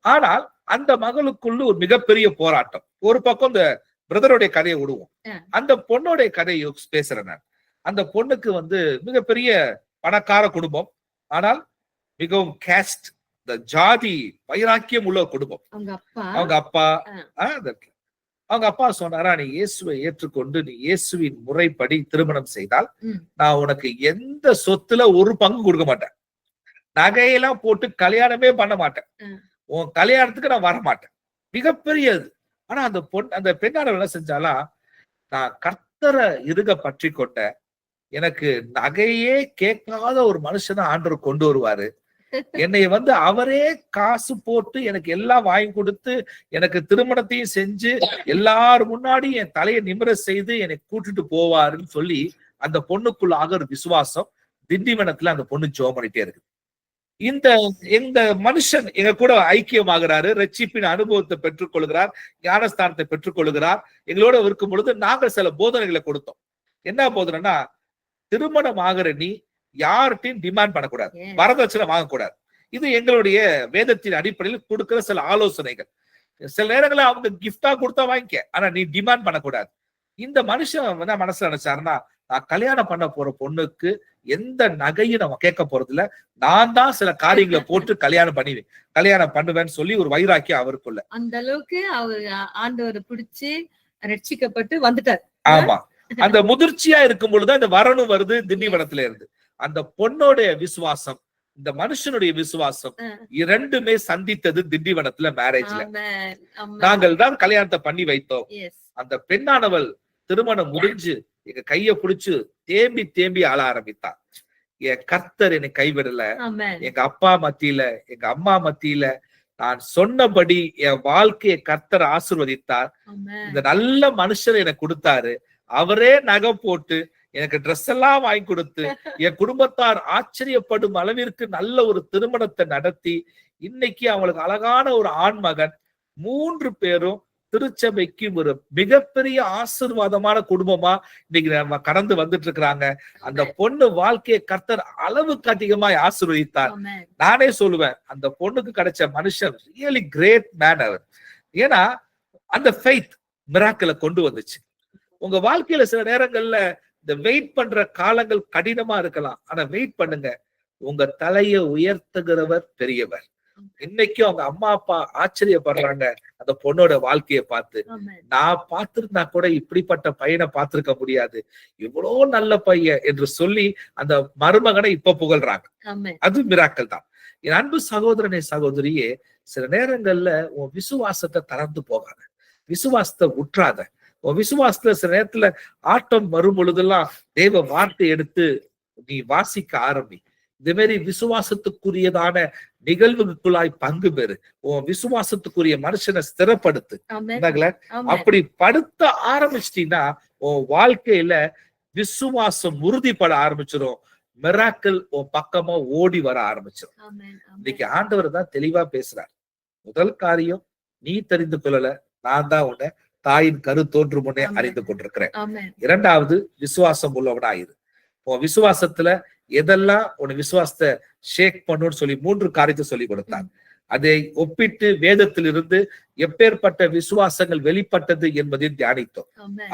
ஆனால் அந்த மகளுக்குள்ள ஒரு மிகப்பெரிய போராட்டம். ஒரு பக்கம் இந்த பிரதருடைய கதையை விடுவோம், அந்த பொண்ணுடைய கதையை பேசுறேன் நான். அந்த பொண்ணுக்கு வந்து மிகப்பெரிய பணக்கார குடும்பம், ஆனால் மிகவும் கேஸ்ட், இந்த ஜாதி வைராக்கியம் உள்ள குடும்பம். அவங்க அப்பா சொன்னாரா, நீ இயேசுவை ஏற்றுக்கொண்டு நீ இயேசுவின் முறைப்படி திருமணம் செய்தால் நான் உனக்கு எந்த சொத்துல ஒரு பங்கு கொடுக்க மாட்டேன், நகையெல்லாம் போட்டு கல்யாணமே பண்ண மாட்டேன், உன் கல்யாணத்துக்கு நான் வர மாட்டேன். மிகப்பெரியது. ஆனா அந்த பெண்ணானவள் என்ன செஞ்சாலா, நான் கர்த்தரை இருக பற்றி கொண்ட, எனக்கு நகையே கேட்காத ஒரு மனுஷனை ஆண்டவர் கொண்டு வருவாரு, என்னை வந்து அவரே காசு போட்டு எனக்கு எல்லாம் வாங்கி கொடுத்து எனக்கு திருமணத்தையும் செஞ்சு எல்லாரும் முன்னாடி என் தலையை நிமிர செய்து என்னை கூட்டிட்டு போவாருன்னு சொல்லி அந்த பொண்ணுக்குள்ளாக ஒரு விசுவாசம். திண்டிவனத்துல அந்த பொண்ணு ஜெபம் பண்ணிட்டே இருக்கு. இந்த மனுஷன் எங்க கூட ஐக்கியமாகிறாரு, ரட்சிப்பின் அனுபவத்தை பெற்றுக் கொள்கிறார், ஞானஸ்தானத்தை பெற்றுக் கொள்கிறார். எங்களோட இருக்கும் பொழுது நாங்கள் சில போதனைகளை கொடுத்தோம். என்ன போதனைன்னா, திருமணம் ஆகிற நீ யார்கிட்டையும் டிமாண்ட் பண்ணக்கூடாது, வரதட்சணை வாங்கக்கூடாது. இது எங்களுடைய வேதத்தின் அடிப்படையில் கொடுக்கிற சில ஆலோசனைகள். சில நேரங்களில் அவங்க கிஃப்டா கொடுத்தா வாங்கிக்க, ஆனா நீ டிமாண்ட் பண்ணக்கூடாது. இந்த மனுஷன் என்ன மனசுல நினைச்சாருன்னா, நான் கல்யாணம் பண்ண போற பொண்ணுக்கு எந்த நகையும் நம்ம கேட்க போறது இல்ல, நான் தான் சில காரியங்களை போட்டு கல்யாணம் பண்ணுவேன்னு சொல்லி ஒரு வைராக்கியம் அவருக்குள்ள. அந்த அளவுக்கு அவர் ஆண்டவரை பிடிச்சு ரட்சிக்கப்பட்டு வந்துட்டார். ஆமா, அந்த முதிர்ச்சியா இருக்கும் பொழுது அந்த வரணும் வருது திண்டிவனத்துல இருந்து. அந்த பொண்ணோட விசுவாசம், இந்த மனுஷனுடைய விசுவாசம் இரண்டுமே சந்தித்தது திண்டிவனத்துல மேரேஜ்ல. நாங்கள் தான் கல்யாணத்தை பண்ணி வைத்தோம். அந்த பெண்ணானவள் திருமணம் முடிஞ்சு எங்க கைய பிடிச்சு தேம்பி தேம்பி ஆள ஆரம்பித்தான். என் கர்த்தர் என்னை கைவிடல, எங்க அப்பா மத்தியில எங்க அம்மா மத்தியில நான் சொன்னபடி என் வாழ்க்கையை கர்த்தர் ஆசீர்வதித்தார். இந்த நல்ல மனுஷர் எனக்கு கொடுத்தாரு. அவரே நகை போட்டு எனக்கு ட்ரெஸ் எல்லாம் வாங்கி கொடுத்து என் குடும்பத்தார் ஆச்சரியப்படும் அளவிற்கு நல்ல ஒரு திருமணத்தை நடத்தி இன்னைக்கு அவங்களுக்கு அழகான ஒரு ஆண் மகன், 3 பேரும் திருச்சபைக்கு ஒரு மிகப்பெரிய ஆசீர்வாதமான குடும்பமா இன்னைக்கு நம்ம கடந்து வந்துட்டு இருக்கிறாங்க. அந்த பொண்ணு வாழ்க்கையை கர்த்தர் அளவுக்கு அதிகமாய் ஆசீர்வதித்தார். நானே சொல்லுவேன், அந்த பொண்ணுக்கு கிடைச்ச மனுஷன் ரியலி கிரேட் மேன் அவர். ஏன்னா அந்த ஃபெய்த் மிராக்கிளை கொண்டு வந்துச்சு. உங்க வாழ்க்கையில சில நேரங்கள்ல இந்த வெயிட் பண்ற காலங்கள் கடினமா இருக்கலாம், ஆனா வெயிட் பண்ணுங்க, உங்க தலையை உயர்த்துகிறவர் பெரியவர். இன்னைக்கும் அவங்க அம்மா அப்பா ஆச்சரியப்படுறாங்க அந்த பொண்ணோட வாழ்க்கையை பார்த்து. நான் பார்த்திருந்தா கூட இப்படிப்பட்ட பையனை பார்த்திருக்க முடியாது, இவ்வளவு நல்ல பையன் என்று சொல்லி அந்த மருமகனை இப்ப புகழ்றாங்க. அது மிராக்கள் தான். என் அன்பு சகோதரனே சகோதரியே, சில நேரங்கள்ல உன் விசுவாசத்தை தளர்ந்து போகாத, விசுவாசத்தை உற்றாத. உன் விசுவாசத்துல சில நேரத்துல ஆட்டம் வரும் பொழுதெல்லாம் தேவ வார்த்தை எடுத்து நீ வாசிக்க ஆரம்பி. இதே மாதிரி விசுவாசத்துக்குரியதான நிகழ்வுக்குள்ளாய் பங்கு பெறு. உன் விசுவாசத்துக்குரிய மனுஷனை ஸ்திரப்படுத்து. அப்படி படுத்த ஆரம்பிச்சிட்டீங்கன்னா உன் வாழ்க்கையில விசுவாசம் உறுதிப்பட ஆரம்பிச்சிடும். மிராக்கிள் உன் பக்கமா ஓடி வர ஆரம்பிச்சிடும். இன்னைக்கு ஆண்டவர் தான் தெளிவா பேசுறார். முதல் காரியம், நீ தெரிந்து கொள்ளல, நான் தான் உன்னை தாயின் கரு தோன்று முன்னே அறிந்து கொண்டிருக்கிறேன். இரண்டாவது, விசுவாசம் உள்ளவனாயிரு. உன் விசுவாசத்துல எதெல்லாம் உன் விசுவாசத்தை ஷேக் பண்ணுன்னு சொல்லி 3 காரியத்தை சொல்லி கொடுத்தாங்க. அதை ஒப்பிட்டு வேதத்திலிருந்து எப்பேற்பட்ட விசுவாசங்கள் வெளிப்பட்டது என்பதை தியானித்தோம்.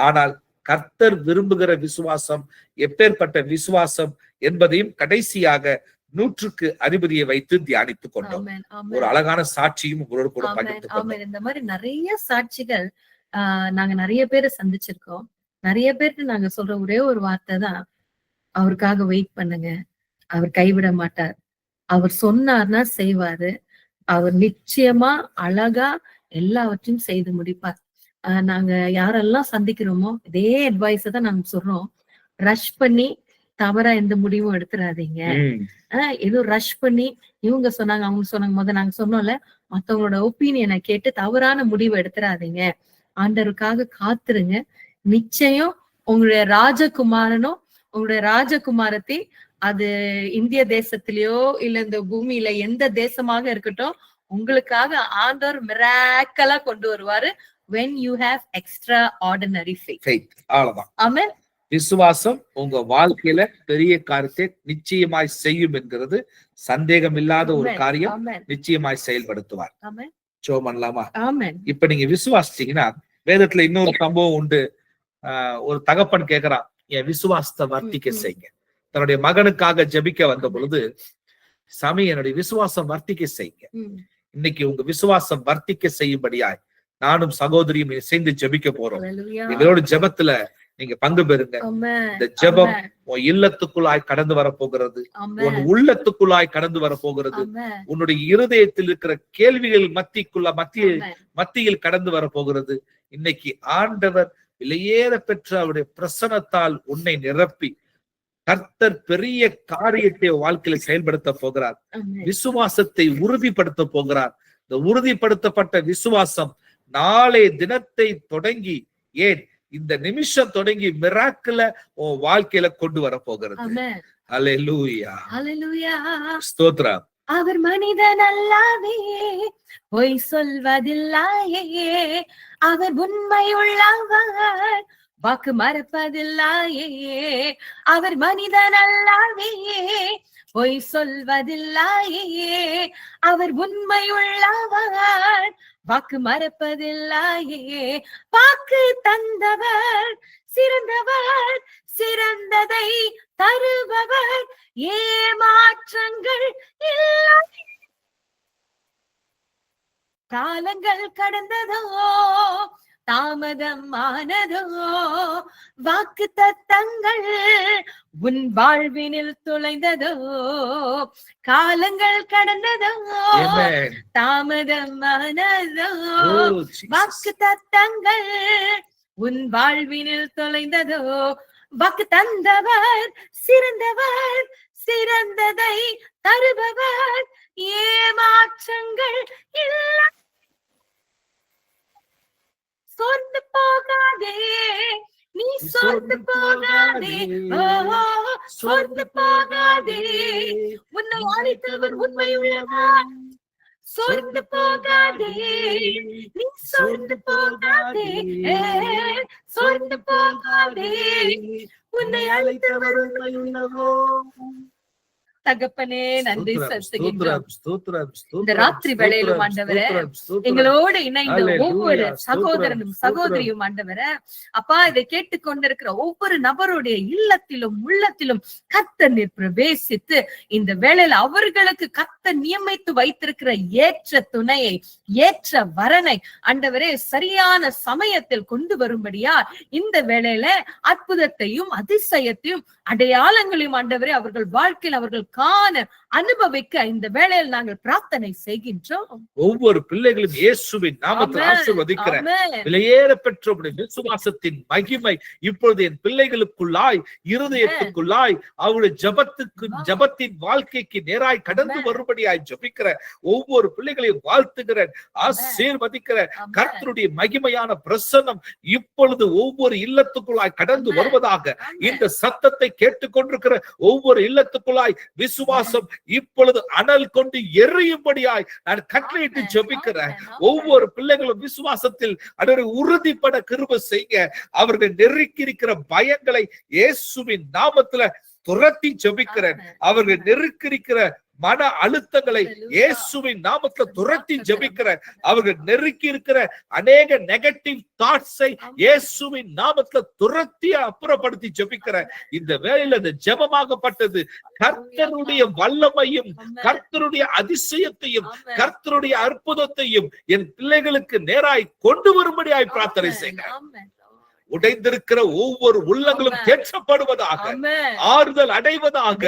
ஆனால் கர்த்தர் விரும்புகிற விசுவாசம் எப்பேற்பட்ட விசுவாசம் என்பதையும் கடைசியாக 100க்கு அதிபதியை வைத்து தியானித்துக் கொண்டோம். ஒரு அழகான சாட்சியும் உங்களோடு கூட பகிர்ந்து கொண்டோம். இந்த மாதிரி நிறைய சாட்சிகள் நாங்க நிறைய பேரை சந்திச்சிருக்கோம். நிறைய பேருக்கு நாங்க சொல்ற ஒரே ஒரு வார்த்தை தான், அவருக்காக வெயிட் பண்ணுங்க, அவர் கைவிட மாட்டார், அவர் சொன்னார்னா செய்வாரு, அவர் நிச்சயமா அழகா எல்லாவற்றையும் செய்து முடிப்பார். நாங்க யாரெல்லாம் சந்திக்கிறோமோ இதே அட்வைஸ் தான் நாங்க சொல்றோம். ரஷ் பண்ணி தவறா எந்த முடிவும் எடுத்துறாதீங்க. ஏதோ ரஷ் பண்ணி இவங்க சொன்னாங்க அவங்க சொன்னாங்க, முதல்ல நாங்க சொன்னோம்ல, மத்தவங்களோட ஒப்பீனியனை கேட்டு தவறான முடிவு எடுத்துறாதீங்க. ஆண்டவருக்காக காத்துருங்க. நிச்சயம் உங்களுடைய ராஜகுமாரனோ உங்களுடைய ராஜகுமாரத்தை, அது இந்திய தேசத்திலயோ இல்ல இந்த பூமியில எந்த தேசமாக இருக்கட்டும், உங்களுக்காக ஆண்டவர் மிராக்கலா கொண்டு வருவாரு. when you have extraordinary faith. அவ்வளவுதான். ஆமென். விசுவாசம் உங்க வாழ்க்கையில பெரிய காரியத்தை நிச்சயமாய் செய்யும் என்கிறது சந்தேகம் இல்லாத ஒரு காரியம். நிச்சயமாய் செயல்படுத்துவார். ஜெபம் பண்ணலாமா? இப்ப நீங்க விசுவாசிச்சீங்கன்னா, வேதத்துல இன்னொரு சம்பவம் உண்டு. ஒரு தகப்பன் கேக்குறான், என் விசுவாசத்தை வர்த்திக்க செய்யுங்க. தன்னுடைய மகனுக்காக ஜெபிக்க வந்த பொழுது, சாமி என்னுடைய விசுவாசம் வர்த்திக்க செய்யுங்க. இன்னைக்கு உங்க விசுவாசம் வர்த்திக்க செய்யும்படியாய் நானும் சகோதரியும் சேர்ந்து ஜெபிக்க போறோம். எங்களோட ஜெபத்துல நீங்க பங்கு பெறுங்க. இந்த ஜெபம் உன் இல்லத்துக்குள்ளாய் கடந்து வர போகிறது, உன் உள்ளத்துக்குள்ளாய் கடந்து வர போகிறது, உன்னுடைய இருதயத்தில் இருக்கிற கேள்விகள் மத்தியில் கடந்து வர போகிறது. இன்னைக்கு ஆண்டவர் விலையேற பெற்ற அவருடைய பிரசன்னத்தால் உன்னை நிரப்பி கர்த்தர் பெரிய காரியத்தை வாழ்க்கையில செயல்படுத்த போகிறார். விசுவாசத்தை உறுதிப்படுத்த போகிறார். இந்த உறுதிப்படுத்தப்பட்ட விசுவாசம் நாளை தினத்தை தொடங்கி, ஏன் இந்த நிமிஷம் தொடங்கி மிராக்கிள உன் வாழ்க்கையில கொண்டு வர போகிறது. அல்லேலூயா, அல்லேலூயா, ஸ்தோத்திரம். அவர் மனிதன் அல்லவே, பொய் சொல்வதில்லையே, அவர் உண்மை உள்ளவர், வாக்கு மறப்பதில்லையே. அவர் மனிதன் அல்லவே, பொய் சொல்வதில்லையே, அவர் உண்மை உள்ளவர், வாக்கு மறப்பதில்லையே. வாக்கு தந்தவர் சிறந்தவர், சிறந்ததை தருபவர், ஏமாற்றங்கள் இல்லை. காலங்கள் கடந்ததோ, தாமதம் ஆனதோ, வாக்கு தத்தங்கள் உன் வாழ்வினில் தொலைந்ததோ. காலங்கள் கடந்ததோ, Amen. தாமதம் ஆனதோ, Oh, Jesus. வாக்கு தத்தங்கள் உன் வாழ்வினில் தொலைந்ததோ. வாக்கு தந்தவர், சிறந்தவர், சிறந்ததை தருபவர், ஏமாற்றங்கள் இல்லை. சோர்ந்து போகாதே, நீ சோர்ந்து போகாதே, ஓ சோர்ந்து போகாதே, உன்னை அழைத்தவர் உண்மையுள்ளவர். சோர்ந்து போகாதே, நீ சோர்ந்து போகாதே, சோர்ந்து போகாதே, உன்னை அழைத்தவர் உண்மையுள்ளவர். தகப்பனே, நன்றி செலுத்துகின்றோம். இந்த ராத்திரி வேளையிலும் ஆண்டவரே, எங்களோடு இணைந்த ஒவ்வொரு சகோதரனும் சகோதரியும் ஆண்டவரே, அப்பா, இதை கேட்டுக்கொண்டிருக்கிற ஒவ்வொரு நபருடைய இல்லத்திலும் உள்ளத்திலும் கர்த்தர் நீர் பிரவேசித்து இந்த வேளையில அவர்களுக்கு கர்த்தர் நியமித்து வைத்திருக்கிற ஏற்ற துணையை, ஏற்ற வரனை ஆண்டவரே சரியான சமயத்தில் கொண்டு வரும்படியா இந்த வேளையில அற்புதத்தையும் அதிசயத்தையும் அடையாளங்களையும் ஆண்டவரே அவர்கள் வாழ்க்கையில் அவர்கள் காண அனுபவிக்க இந்த வேளையில் நாங்கள் பிரார்த்தனை செய்கின்றோம். ஒவ்வொரு பிள்ளைகளும் இயேசுவின் நாமத்தில் ஆசீர்வதிக்கிறேன். விலையேற பெற்ற விசுவாசத்தின் மகிமை இப்பொழுது என் பிள்ளைகளுக்குள்ளாய், இருதயத்துக்குள்ளாய், அவருடைய ஜபத்தின் வாழ்க்கைக்கு நேராய் கடந்து வரும்படியாய் ஜபிக்கிறேன். ஒவ்வொரு பிள்ளைகளையும் வாழ்த்துகிறேன், ஆசீர்வதிக்கிறேன். கர்த்தருடைய மகிமையான பிரசன்னம் இப்பொழுது ஒவ்வொரு இல்லத்துக்குள்ளாய் கடந்து வருவதாக, இந்த சத்தத்தை கேட்டுக்கொண்டிருக்கிற ஒவ்வொரு இல்லத்துக்குள்ளாய் விசுவாசம் இப்பொழுது அனல் கொண்டு எரியும்படியாய் நான் கட்டளையிட்டு ஜெபிக்கிறேன். ஒவ்வொரு பிள்ளைகளும் விசுவாசத்தில் உறுதிப்பட கிருபை செய்ய, அவர்கள் நெருக்கி இருக்கிற பயங்களை இயேசுவின் நாமத்துல துரத்தி ஜெபிக்கிறேன். அவர்கள் நெருக்கி இருக்கிற மன அழுத்தங்களை இயேசுவின் நாமத்துல துரத்தி ஜெபிக்கிற, அவர்கள் நெருக்கி இருக்கிற அநேக நெகட்டிவ் தாட்ஸை இயேசுவின் நாமத்துல துரத்தி அப்புறப்படுத்தி ஜெபிக்கிற இந்த வேளையில இந்த ஜெபமாகப்பட்டது கர்த்தருடைய வல்லமையும் கர்த்தருடைய அதிசயத்தையும் கர்த்தருடைய அற்புதத்தையும் என் பிள்ளைகளுக்கு நேராய் கொண்டு வரும்படியாய் பிரார்த்தனை செய்கிறேன். உடைந்திருக்கிற ஒவ்வொரு உள்ளங்களும் தேற்றப்படுவதாக, ஆறுதல் அடைவதாக.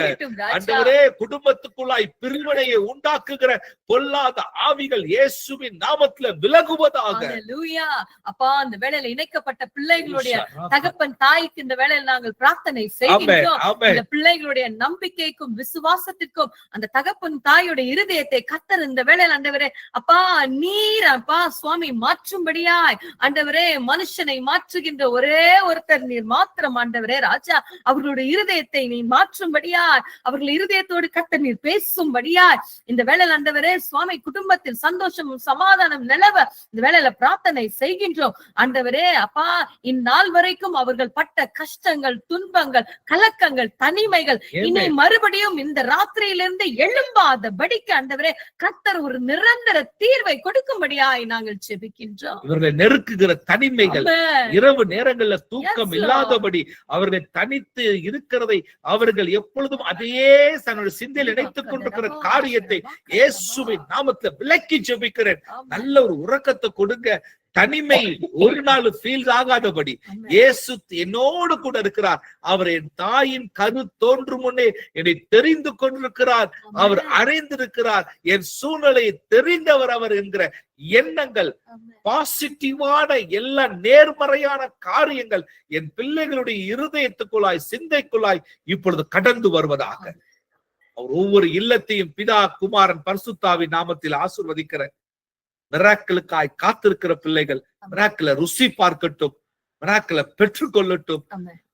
ஆண்டவரே, குடும்பத்துக்குள்ளாய் பிரிவினையை உண்டாக்குகிற பொல்லாத ஆவிகள் இயேசுவின் நாமத்துல விலகுவதாக. அப்பா, அந்த வேளையில இணைக்கப்பட்ட பிள்ளைகளுடைய தகப்பன் தாய்க்கு இந்த வேளையில நாங்கள் பிரார்த்தனை செய்கின்றோம். இந்த பிள்ளைகளுடைய நம்பிக்கைக்கும் விசுவாசத்திற்கும் அந்த தகப்பன் தாயுடைய இருதயத்தை கர்த்தர் இந்த வேளையில ஆண்டவரே அப்பா நீர் அப்பா சுவாமி மாற்றும்படியாய் ஆண்டவரே, மனுஷனை மாற்றுகின்ற ஒரே ஒருத்தர் நீர் மாத்திரம் ஆண்டவரே ராஜா. அவர்களுடைய இருதயத்தை நீ மாற்றும்படியாய், அவர்கள் இருதயத்தோடு கர்த்தர் நீர் பேசும்படியாய் இந்த வேளையில ஆண்டவரே சுவாமி குடும்பத்தில் சந்தோஷமும் சமாதானம் நிலவ இந்த வேளையில பிரார்த்தனை செய்கின்றோம். ஆண்டவரே அப்பா, இந்நாள் வரைக்கும் அவர்கள் பட்ட கஷ்டங்கள், துன்பங்கள், கலக்கங்கள், தனிமைகள் இனி மறுபடியும் இந்த ராத்திரியிலிருந்து எழும்பாத படிக்க ஆண்டவரே கர்த்தர் ஒரு நிரந்தர தீர்வை கொடுக்கும்படியாய் நாங்கள் ஜெபிக்கின்றோம். இவர்களை நெருக்குகிற தனிமைகள், இரவு நேரங்கள்ல தூக்கம் இல்லாதபடி அவர்கள் தனித்து இருக்கிறதை, அவர்கள் எப்பொழுதும் அதையே தன்னுடைய சிந்தையில் நினைத்துக் கொண்டிருக்கிற காரியத்தை இயேசுவின் நாமத்துல விலக்கி ஜெபிக்கிறேன். நல்ல ஒரு உறக்கத்தை கொடுங்க. தனிமை ஒரு நாள் ஃபீல் ஆகாதபடி இயேசு என்னோடு கூட இருக்கிறார். அவர் என் தாயின் கரு தோன்றும் முன்னே என்னை தெரிந்து கொண்டிருக்கிறார். அவர் அறிந்திருக்கிறார். என் சூழ்நிலையை தெரிந்தவர் அவர் என்கிற எண்ணங்கள், பாசிட்டிவான எல்லா நேர்மறையான காரியங்கள் என் பிள்ளைகளுடைய இருதயத்துக்குள்ளாய், சிந்தைக்குள்ளாய் இப்பொழுது கடந்து வருவதாக. அவர் ஒவ்வொரு இல்லத்தையும் பிதா, குமாரன், பரிசுத்தாவின் நாமத்தில் ஆசீர்வதிக்கிற மிராக்கிளுக்காய் காத்திருக்கிற பிள்ளைகள் மிராக்கிளை ருசி பார்க்கட்டும், மிராக்கிளை பெற்றுக்கொள்ளட்டும்.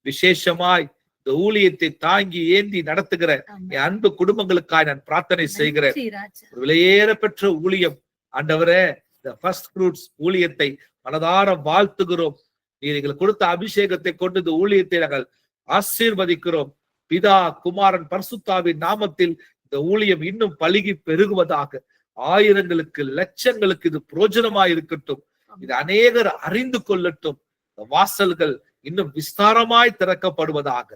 விசேஷமாய் இந்த ஊழியத்தை தாங்கி ஏந்தி நடத்துகிற என் அன்பு குடும்பங்களுக்காய் நான் பிரார்த்தனை செய்கிறேன். விலையேற பெற்ற ஊழியம் ஆண்டவரே, இந்த ஃபர்ஸ்ட் ஃப்ரூட்ஸ் ஊழியத்தை மனதார வாழ்த்துகிறோம். நீர் எங்களுக்கு கொடுத்த அபிஷேகத்தை கொண்டு இந்த ஊழியத்தை நாங்கள் ஆசீர்வதிக்கிறோம். பிதா, குமாரன், பரிசுத்தாவின் நாமத்தில் இந்த ஊழியம் இன்னும் பலுகி பெருகுவதாக. ஆயிரங்களுக்கு, லட்சங்களுக்கு இது பிரயோஜனமாய் இருக்கட்டும். இது அநேகர் அறிந்து கொள்ளட்டும். வாசல்கள் இன்னும் விஸ்தாரமாய் திறக்கப்படுவதாக.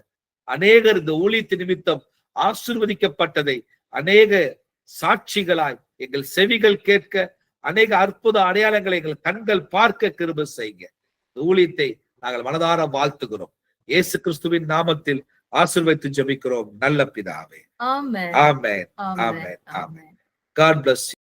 அநேகர் இந்த ஊழியத்தின் நிமித்தம் ஆசீர்வதிக்கப்பட்டதை அநேக சாட்சிகளாய் எங்கள் செவிகள் கேட்க, அநேக அற்புத அடையாளங்களை எங்கள் கண்கள் பார்க்க கிருபை செய்யுங்க. இந்த ஊழியத்தை நாங்கள் மனதார வாழ்த்துகிறோம். இயேசு கிறிஸ்துவின் நாமத்தில் ஆசீர்வதித்து ஜெபிக்கிறோம் நல்ல பிதாவே. ஆமென். ஆமென். ஆமென். ஆமென். ஆமென். God bless you.